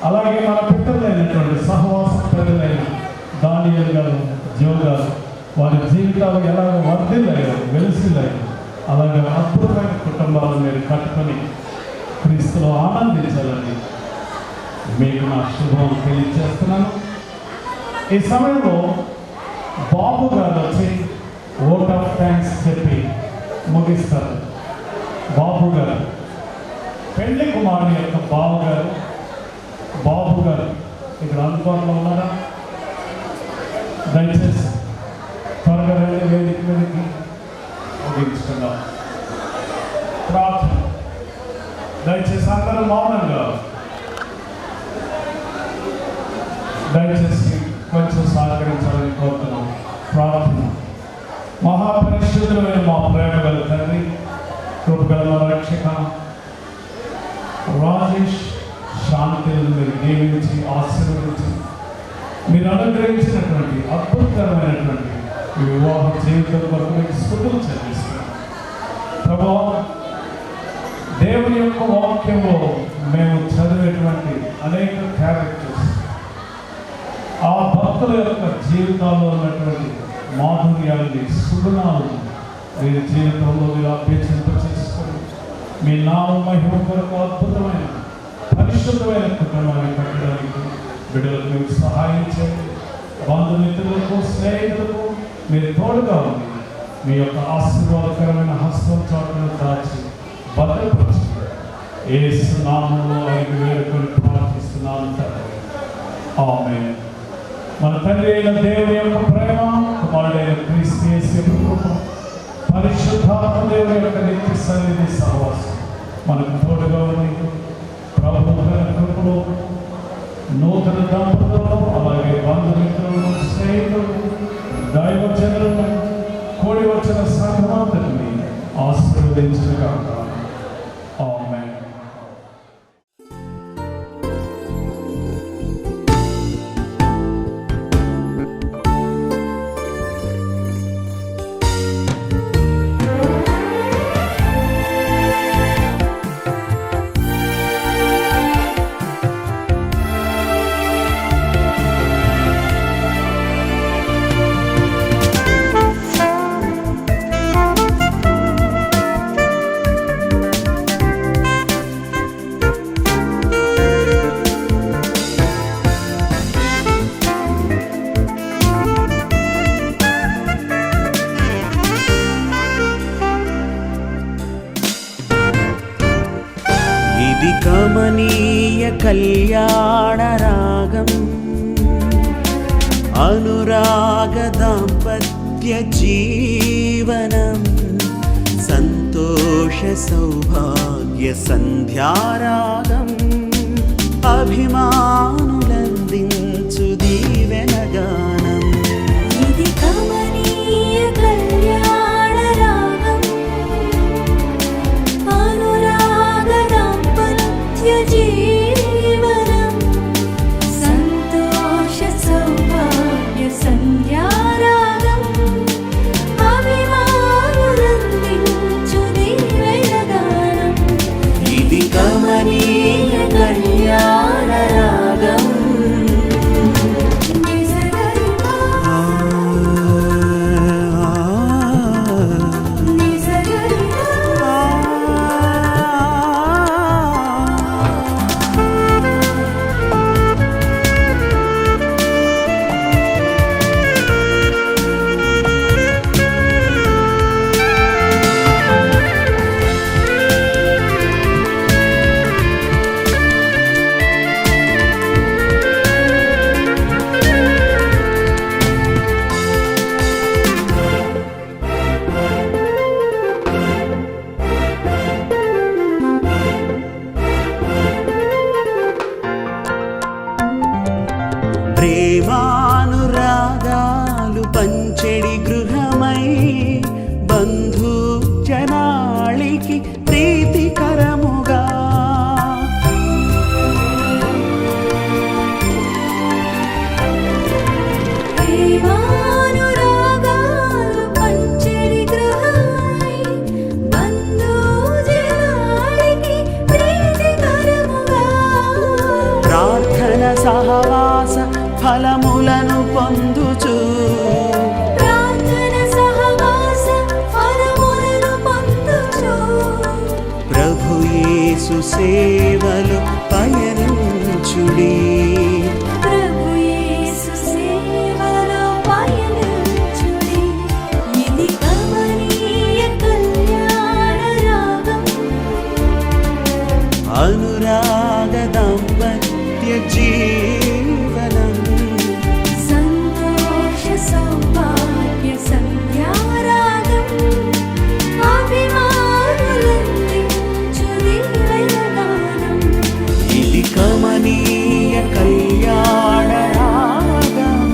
అలాగే మన పితరులైనటువంటి సహవాస ప్రజలైన దానియేలు గారు, జో గారు, వారి జీవితాలు ఎలాగ వర్ధిల్లాయో, వెలిసిల్లాయో, అలాగే అద్భుతమైన కుటుంబాలు మీరు కట్టుకొని క్రీస్తులో ఆనందించాలని మీకు నా శుభం తెలియజేస్తున్నాను. ఈ సమయంలో బాబు గారు వచ్చి ఓట్ ఆఫ్ థ్యాంక్స్ చెప్పి ముగిస్తారు. బాబు గారు, పెళ్లి కుమారుని యొక్క బాబు గారు ఇక్కడ అందుబాటులో ఉన్నారా? దయచేసి త్వరగా వేదిక మీదకి ముగించుకుందాం. ప్రార్థన. దయచేసి అందరూ మౌనంగా, దయచేసి కొంచెం సహకరించాలని కోరుతున్నాం. ప్రార్థన. మహాపరిశుద్ధులైన మా ప్రేమ గల తండ్రి, కృపగల రక్షక రాజేష్ శాంతిని మీరు దీవించి ఆశీర్వదించి మీరు అనుగ్రహించినటువంటి అద్భుతకరమైనటువంటి ఈ వివాహ జీవితం కొరకు మీకు స్తుతులు చెల్లిస్తున్నాం. ప్రభువా, దేవుని యొక్క వాక్యంలో మేము చదివేటువంటి అనేక క్యారెక్టర్స్, ఆ భక్తుల యొక్క జీవితాల్లో ఉన్నటువంటి మాధుర్యాన్ని, సుగుణాలను మీరు జీవితంలో మీరు అభ్యసింప చేసుకొని మీ నామ మహిమ కొరకు అద్భుతమైన పరిశుద్ధమైన కుటుంబాన్ని కట్టడానికి బిడ్డలకు మీకు సహాయం చేయండి. బంధుమిత్రులకు, స్నేహితులకు మీరు తోడుగా ఉంది. మీ యొక్క ఆశీర్వాదకరమైన హస్తం చాటును దాచి భద్రపరచండి. యేసు నామములో ఆయనకు వేడుకొని ప్రార్థిస్తున్నాను తండ్రి. ఆమేన్. మన తండ్రి అయిన దేవుని యొక్క ప్రేమ, కుమారుడైన క్రీస్తు యేసు యొక్క కృప, పరిశుద్ధాత్మ దేవుని యొక్క నిత్య సన్నిధి సహవాసం మనకు తోడుగా ఉంది. ప్రభువు కృపలో నూతన దంపతులను, అలాగే బంధుమిత్రులను, స్నేహితులను, దైవజనులను, కూడి వచ్చిన సంఘమంతటిని ఆశీర్వదించుగాక. ఆమేన్. కమనీయ కళ్యాణ రాగం అనురాగ దాంపత్య జీవనం సంతోష సౌభాగ్య సంధ్యారాగం అభిమానులందించు దీవెనగానం ఇది కమనీయ కళ్యాణ రాగం అనురాగ దాంపత్య జీవనం సంతోష సౌభాగ్య సంధ్యారాగం అభిమానులందించు దీవెనగానం ఇది కమనీయ కళ్యాణ రాగం ప్రేమానురాగాలు పంచెడి గృహమై బంధు జనాళికి ప్రీతికరముగా ప్రేమానురాగాలు పంచెడి గృహమై బంధు జనాళికి ప్రీతికరముగా ప్రార్థన సహవాస ఫలములను పొందుచు ప్రార్థన సహవాస ఫలములను పొందుచు ప్రభు యేసు సేవలు పయనించుడి ప్రభు యేసు సేవలో పయనించుడి ఇది కమనీయ కళ్యాణ రాగం అనురాగ దాంపత్య జీవనం సంతోష సౌభాగ్య సంధ్యారాగం అభిమానులందించు దీవెనగానం ఇది కమనీయ కళ్యాణ రాగం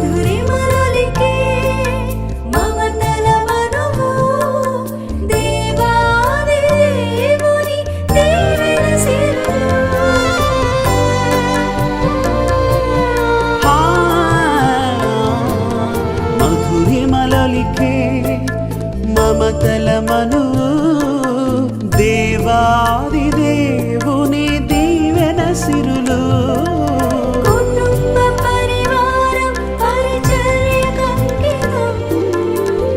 మధురిమలలికే మమతల మనువు దేవాది దేవుని దీవెన సిరులు మధురిమలలికే మమతల మను దేవాది దేవుని దీవెన సిరులు కుటుంబ పరివారం పరిచర్యకంకితం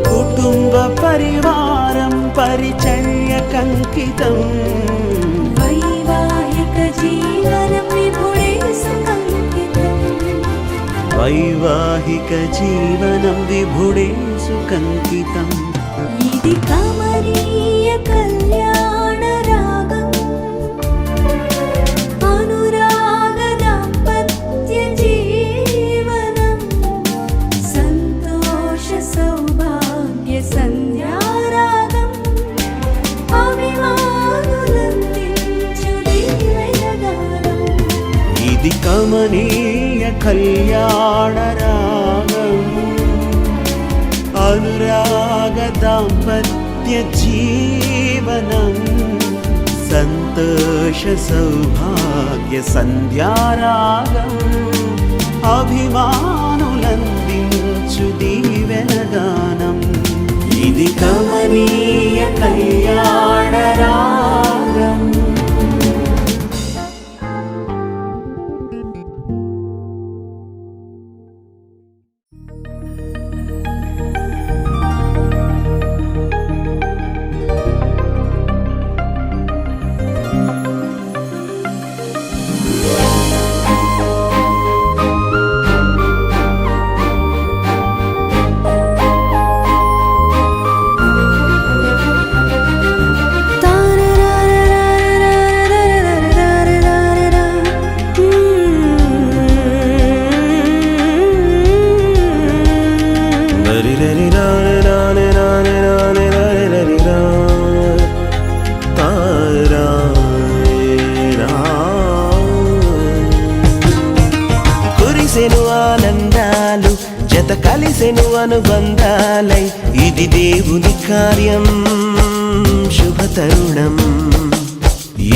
కుటుంబ పరివారం పరిచర్యకంకితం వైవాహిక జీవనం విభుడేసు కంకితం వైవాహిక జీవనం విభుడేసు కంకితం ఇది కమనీయ కళ్యాణ రాగం అనురాగ దాంపత్య జీవనం సంతోష సౌభాగ్య సంధ్యారాగం అభిమానులందించు దీవెనగానం ఇది కమనీయ కళ్యాణ రాగం అనురాగ దాంపత్య జీవనం సంతోష సౌభాగ్య సంధ్యారాగం అభిమానులందించు దీవెనగానం. ఇది కమనీయ కళ్యాణ రాగం. కురిసెను ఆనందాలు జత కలిసెను అనుబంధాలై, ఇది దేవుని కార్యం శుభతరుణం.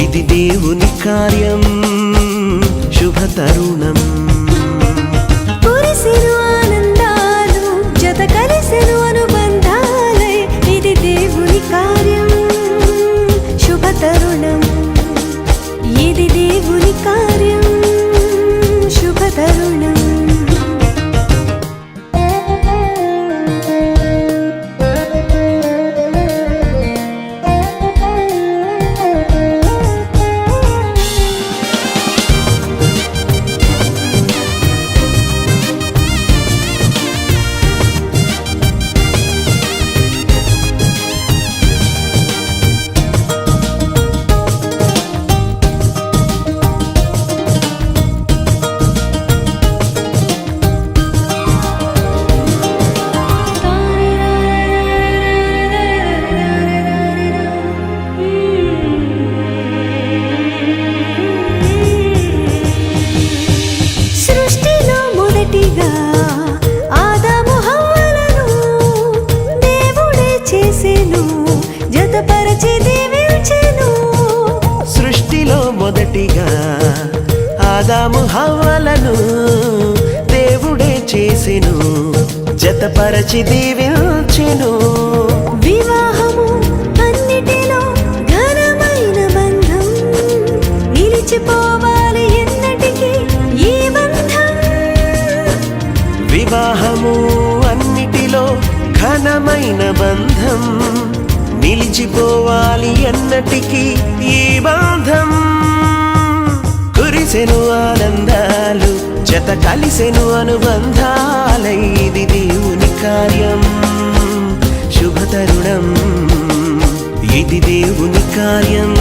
ఇది దేవుని కార్యం శుభతరుణం. కురిసెను ఆనందాలు జత కలిసెను అనుబంధాలై, ఇది దేవుని కార్యం శుభతరుణం. ఇది దేవుని కార్యం శుభతరుణం. సృష్టిలో మొదటిగా ఆదాము హవ్వలను దేవుడే చేసెను, జతపరచి దీవించెను. సృష్టిలో మొదటిగా ఆదాము హవ్వలను దేవుడే చేసెను, జతపరచి దీవించెను. వివాహము అన్నిటిలో ఘనమైన బంధం, నిలిచిపోవాలి ఎన్నటికీ ఈ బంధం. వివాహము అన్నిటిలో ఘనమైన బంధం, నిలిచిపోవాలి ఎన్నటికీ ఈ బంధం. కురిసెను ఆనందాలు జత కలిసెను అనుబంధాలై, ఇది దేవుని కార్యం శుభతరుణం. ఇది దేవుని కార్యం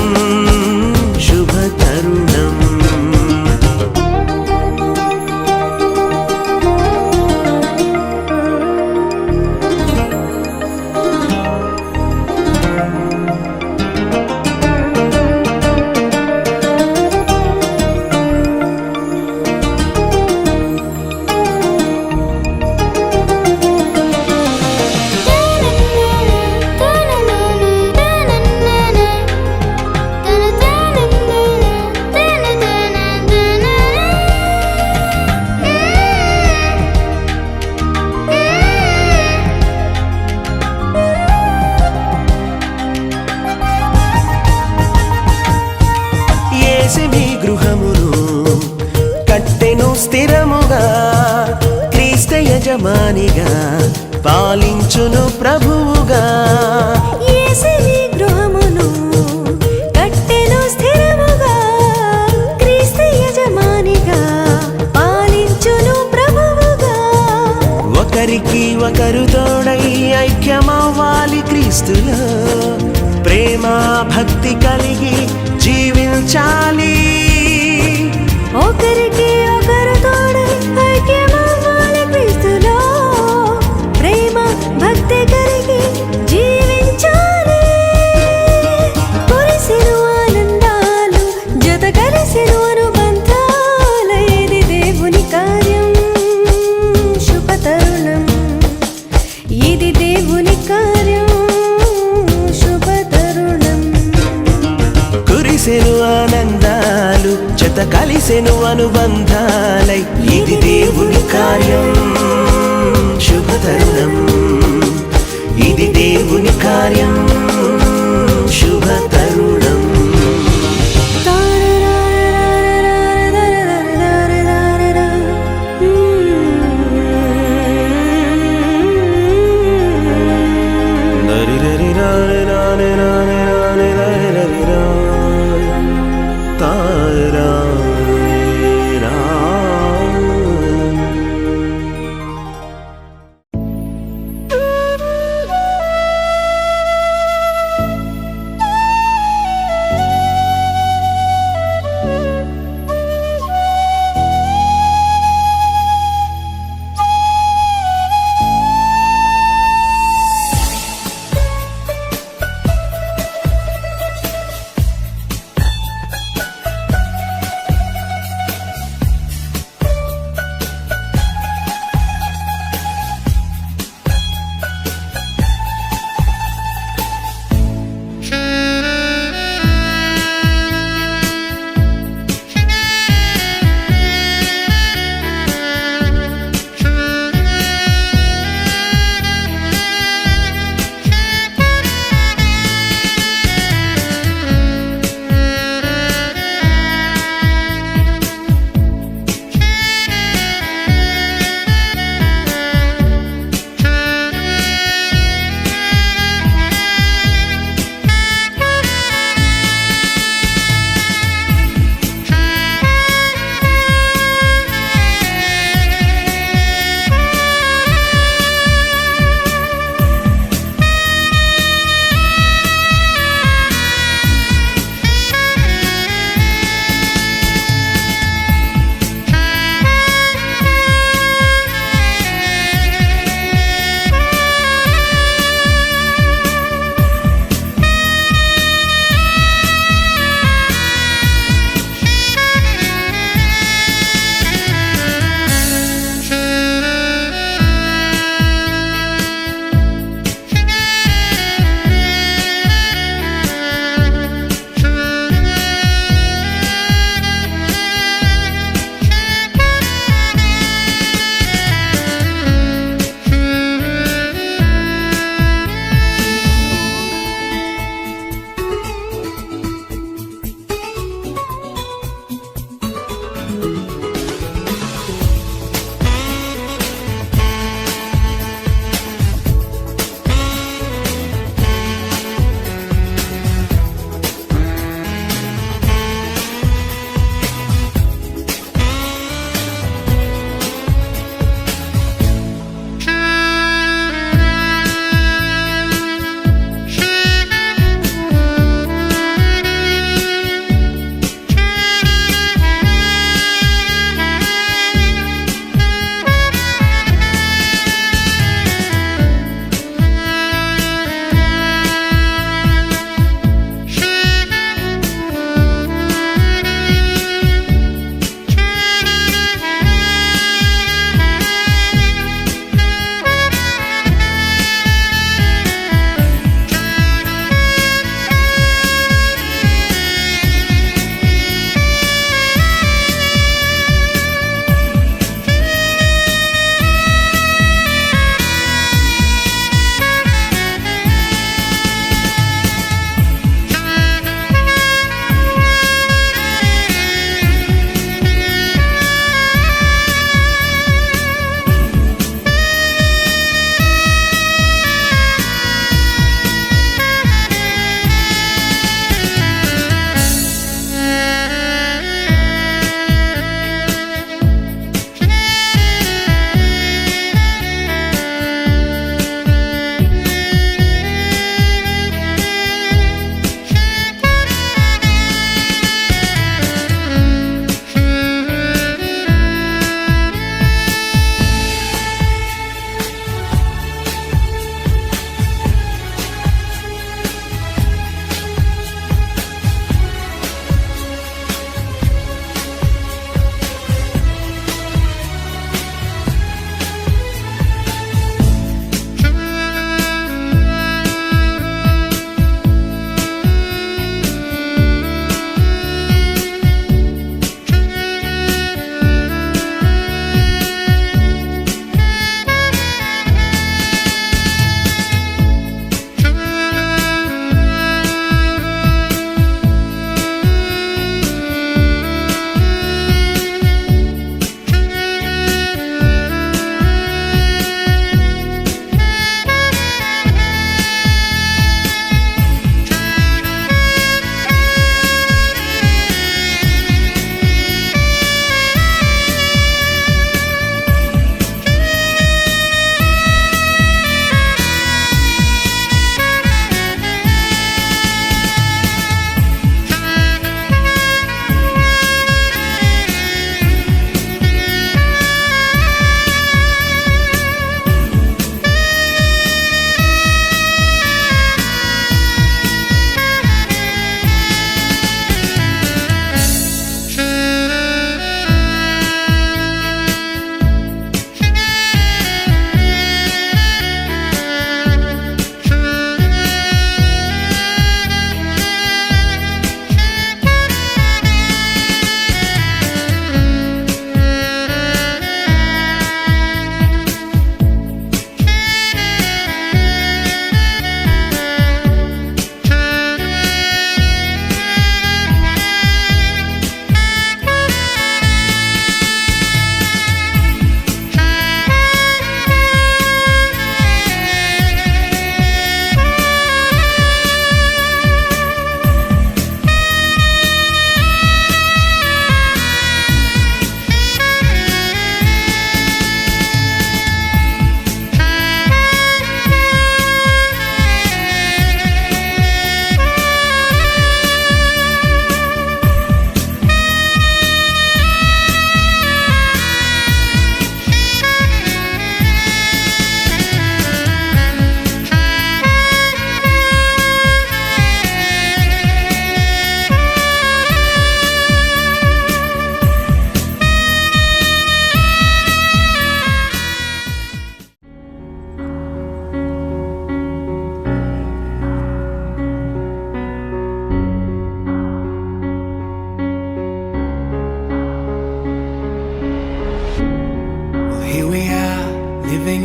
శుభతరుణం. యేసుని గృహమును కట్టెను స్థిరముగా, క్రీస్తు యజమానిగా పాలించును ప్రభువుగా. యేసుని గృహమును కట్టెను స్థిరముగా, క్రీస్తు యజమానిగా పాలించును ప్రభువుగా. ఒకరికి ఒకరు తోడై ఐక్యమవ్వాలి క్రీస్తులో, ప్రేమ భక్తి కలిగి జీవించాలి. ఒకరికి ఒకరు తోడై ఐక్యమవ్వాలి క్రీస్తులో, ప్రేమ భక్తి కలిగి జీవించాలి. కురిసెను ఆనందాలు జత కలిసెను అనుబంధాలై, ఇది దేవుని కార్యం శుభతరుణం. ఇది దేవుని కార్యం శుభతరుణం. కురిసెను ఆనందాలు జత జత కలిసెను అనుబంధాలై ఇది దేవుని కార్యం శుభ తరుణం ఇది దేవుని కార్యం శుభ తరుణం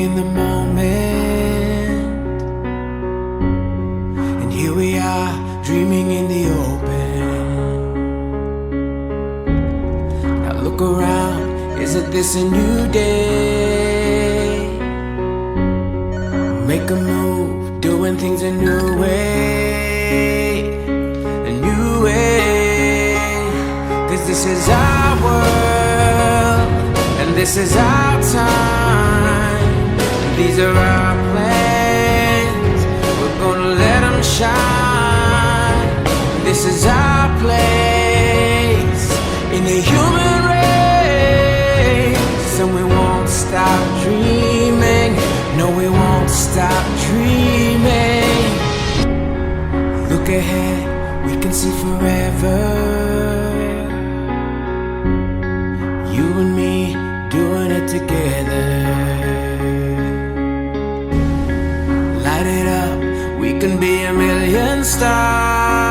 in the moment, and here we are dreaming in the open. Now look around, isn't this a new day? Make a move, doing things a new way, a new way. 'Cause this is our world, and this is our time. These are our plans, we're gonna let them shine. This is our place in the human race, and we won't stop dreaming. No, we won't stop dreaming. Look ahead, we can see forever. You and me doing it together. Light it up, we can be a million stars.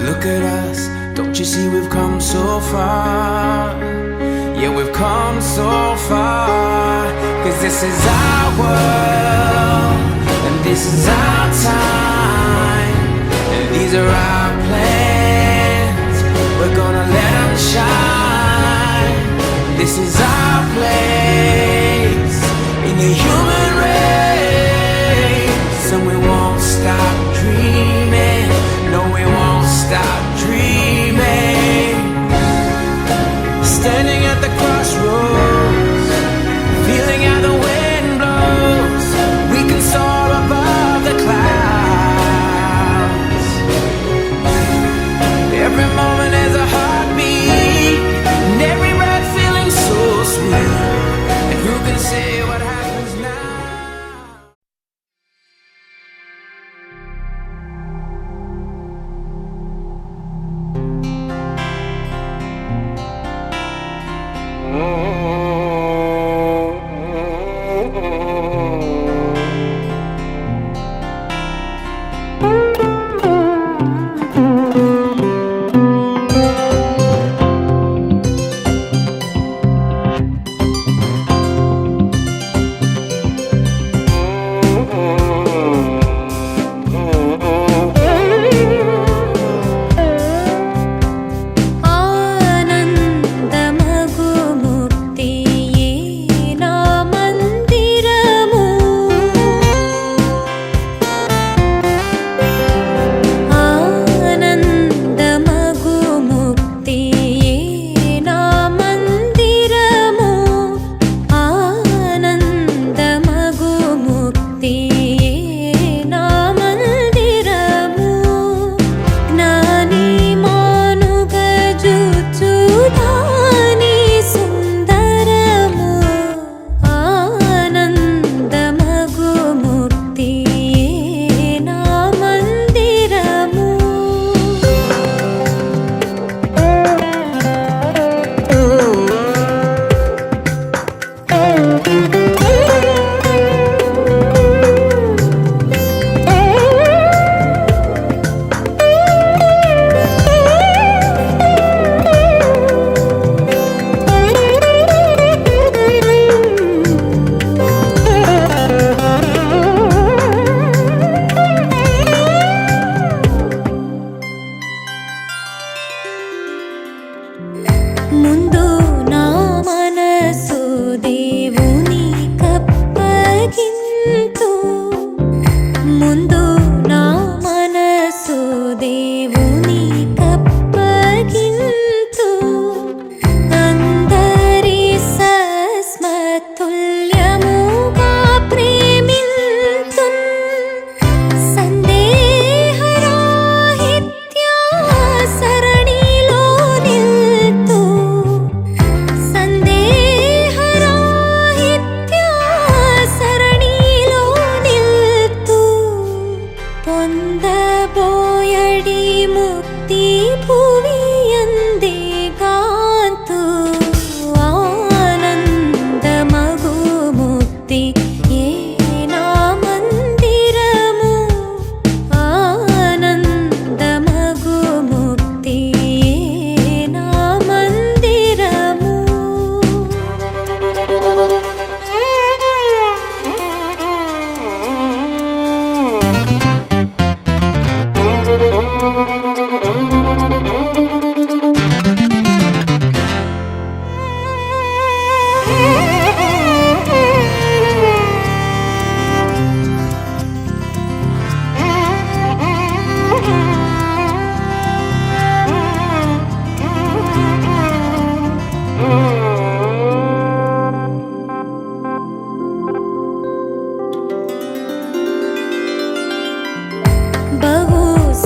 Look at us, don't you see we've come so far? Yeah, we've come so far. 'Cause this is our world, and this is our time, and these are our plans, we're gonna let them shine. This is our place in the human race, and we won't stop dreaming. No, we won't stop dreaming. Standing at the crossroads, feeling how the wind blows, we can soar above the clouds.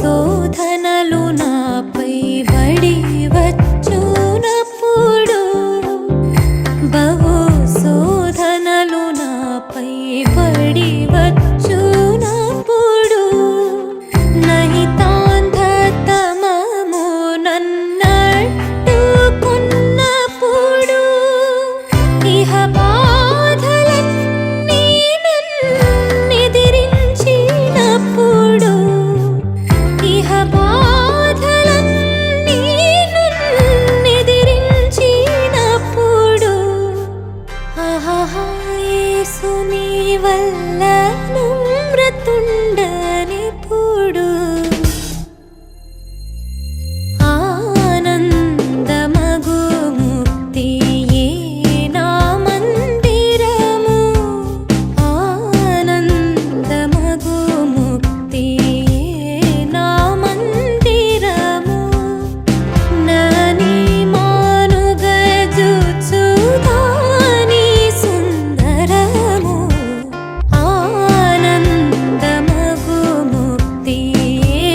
శోధనలు నాపై బడి వచ్చునప్పుడు బహు శోధనలు నాపై బడి వచ్చునప్పుడు నహితాంధతమము నన్నట్టుకున్నప్పుడు ఇహ బాధలన్నీ నన్నెదిరించినప్పుడు ఇహ బాధలన్నీ నన్నెదిరించినప్పుడు ఆహా యేసు నీ వల్ల నమ్రతుండనిప్పుడు ఆనందమగు ముక్తియే నా మందిరము ఆనందమగు ముక్తియే నా మందిరము నని మానుగా జూచుదాని సుందరము ఆనందమగు ముక్తియే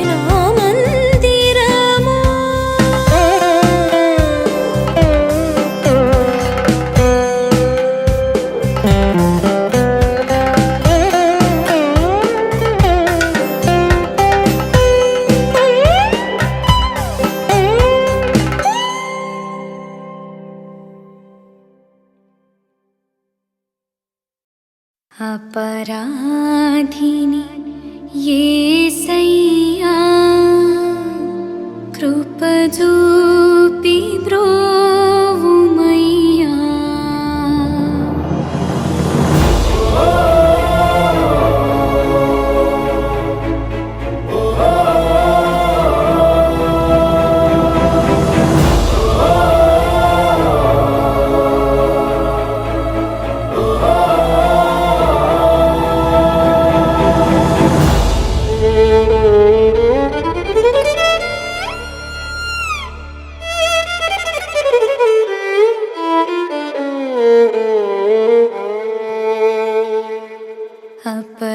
నా మందిరము అపరాధిని యేసయ్యా కృప చూపి బ్రోవుమయ్యా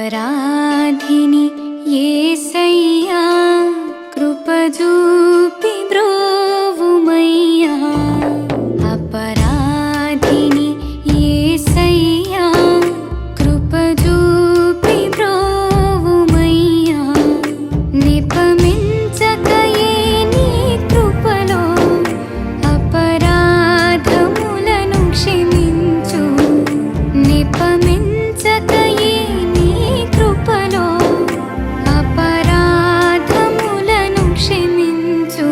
అపరాధిని యేసయ్యా కృప చూపి బ్రోవుమయ్యా అపరాధిని యేసయ్యా కృప చూపి బ్రోవుమయ్యా నిపమించకయే నీ కృపలో అపరాధములను క్షమించు నిపమించకయే నీ కృపలో అపరాధములను క్షమించు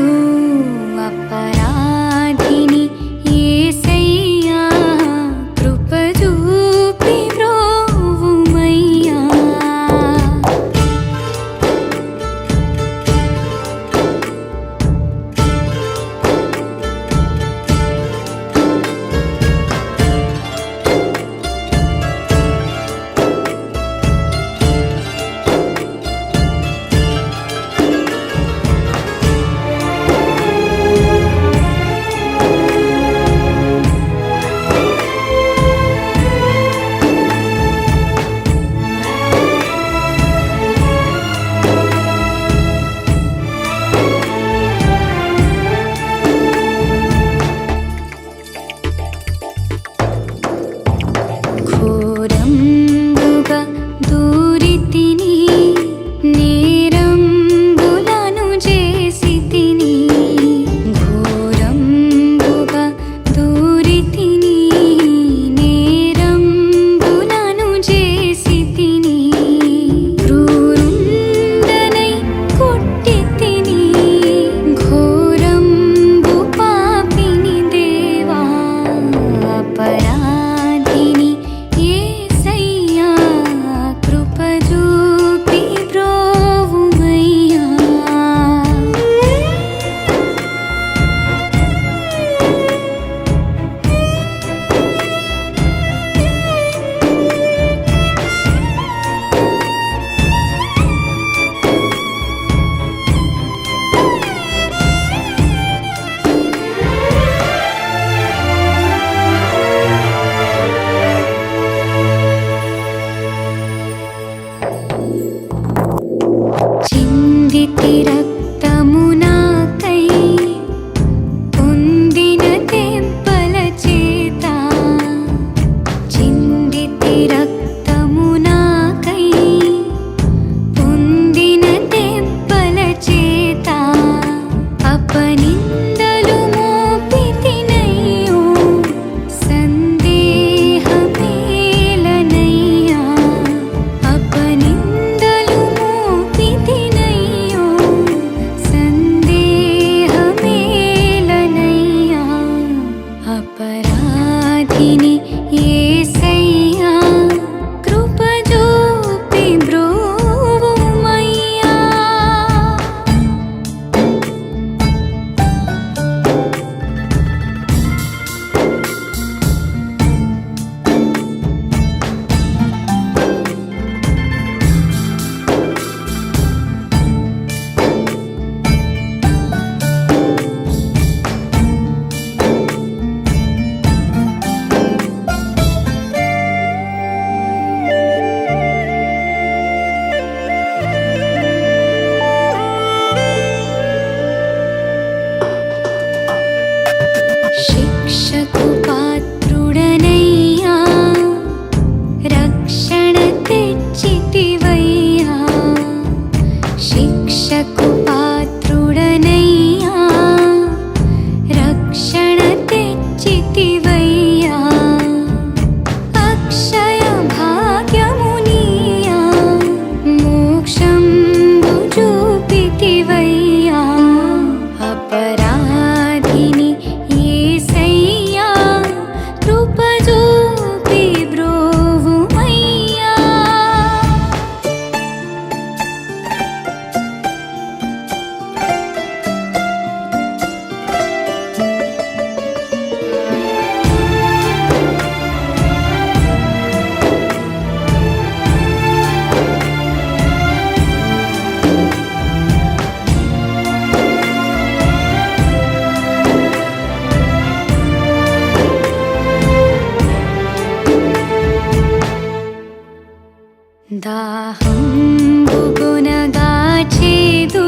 దాహంబుగునగా చేదు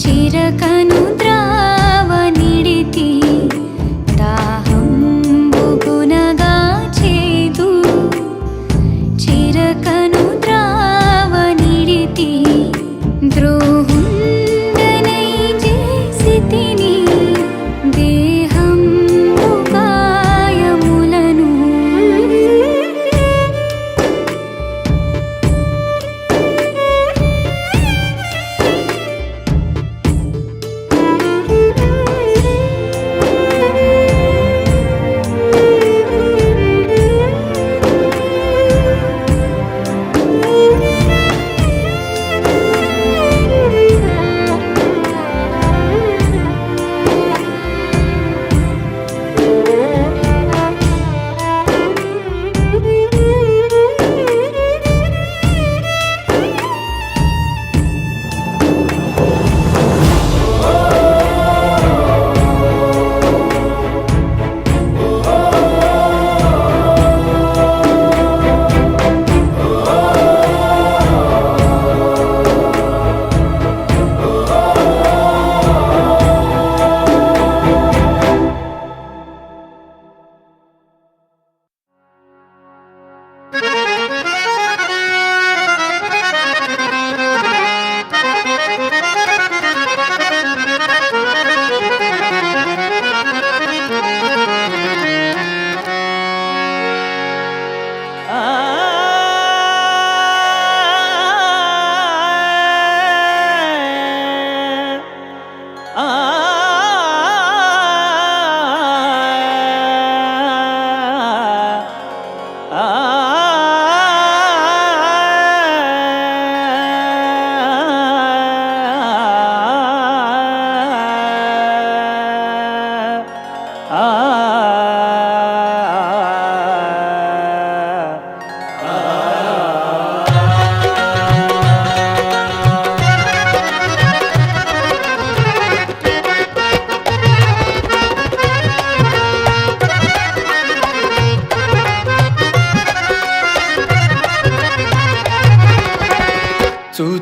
చిరకను ద్రావ నిడితి దాహంబుగునగా చేదు చిరకను ద్రావ నిడితి ద్రోహుండనై చేసితిని దేహంబు గాయములను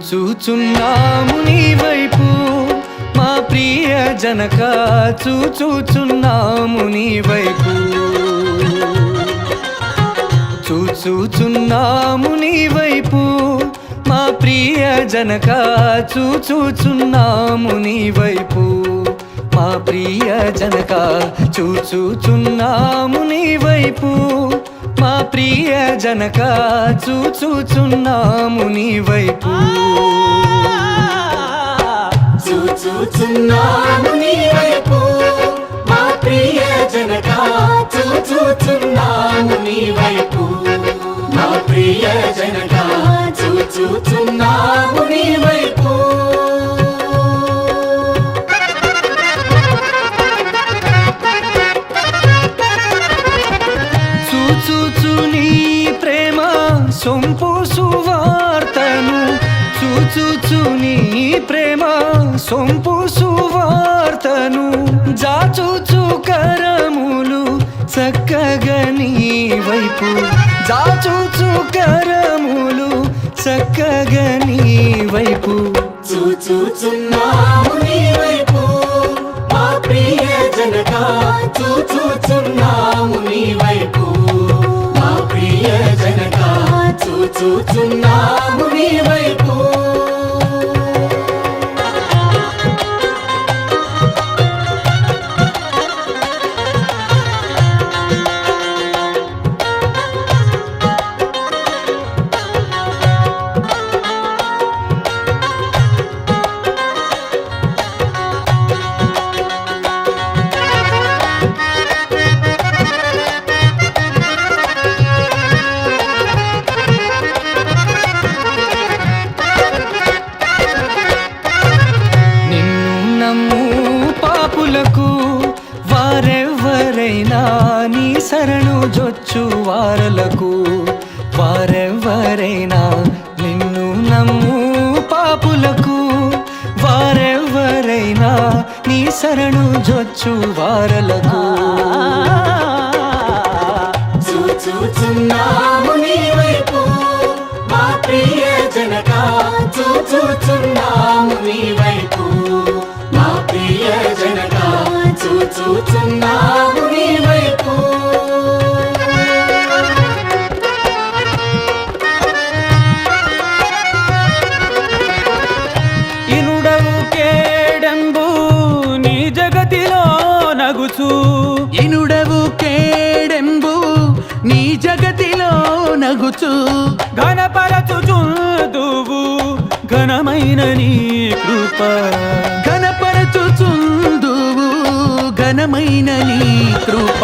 చూచుచున్నాము నీ వైపు మా ప్రియ జనక చూచుచున్నాము నీ వైపు చూచుచున్నాము నీ వైపు మా ప్రియ జనక చూచుచున్నాము నీ వైపు మా ప్రియ జనక చూచుచున్నాము నీ వైపు మా ప్రియ జనక చూచుచున్నాము నీ వైపు చూచుచున్నాము నీ వైపు మా ప్రియ జనక చూచుచున్నాము నీ వైపు మా ప్రియ జనక చూచుచున్నాము నీ వైపు చూచు నీ ప్రేమ సొంపు సువార్తను చూచు నీ ప్రేమ సొంపు సువార్తను జాచుచు కరములు చక్కగా నీ వైపు జాచుచు కరములు చక్కగా నీ వైపు చూచుచున్నాము నీ వైపు మా ప్రియ జనక చూచుచున్నాము నీ వైపు మా ప్రియ జనక చూచుచున్నాము నీ వైపు వారెవ్వరైనా నీ శరణు జొచ్చు వారలకు వారెవ్వరైనా నిన్ను నమ్ము పాపులకు వారెవ్వరైనా నీ శరణు జొచ్చు వారలకు చూచుచున్నాము నీ వైపు మా జనక చూచుచున్నాము నీ వైపు మా ప్రియ జనక చూచుచున్నాము నీ వైపు ఇనుడవు కేడంబు నీ జగతిలో నగుచు ఇనుడవు కేడెంబు నీ జగతిలో నగుచు ఘనపరచుచుందువు ఘనమైన నీ కృప ఘనపరచుచుందువు ఘనమైన నీ కృప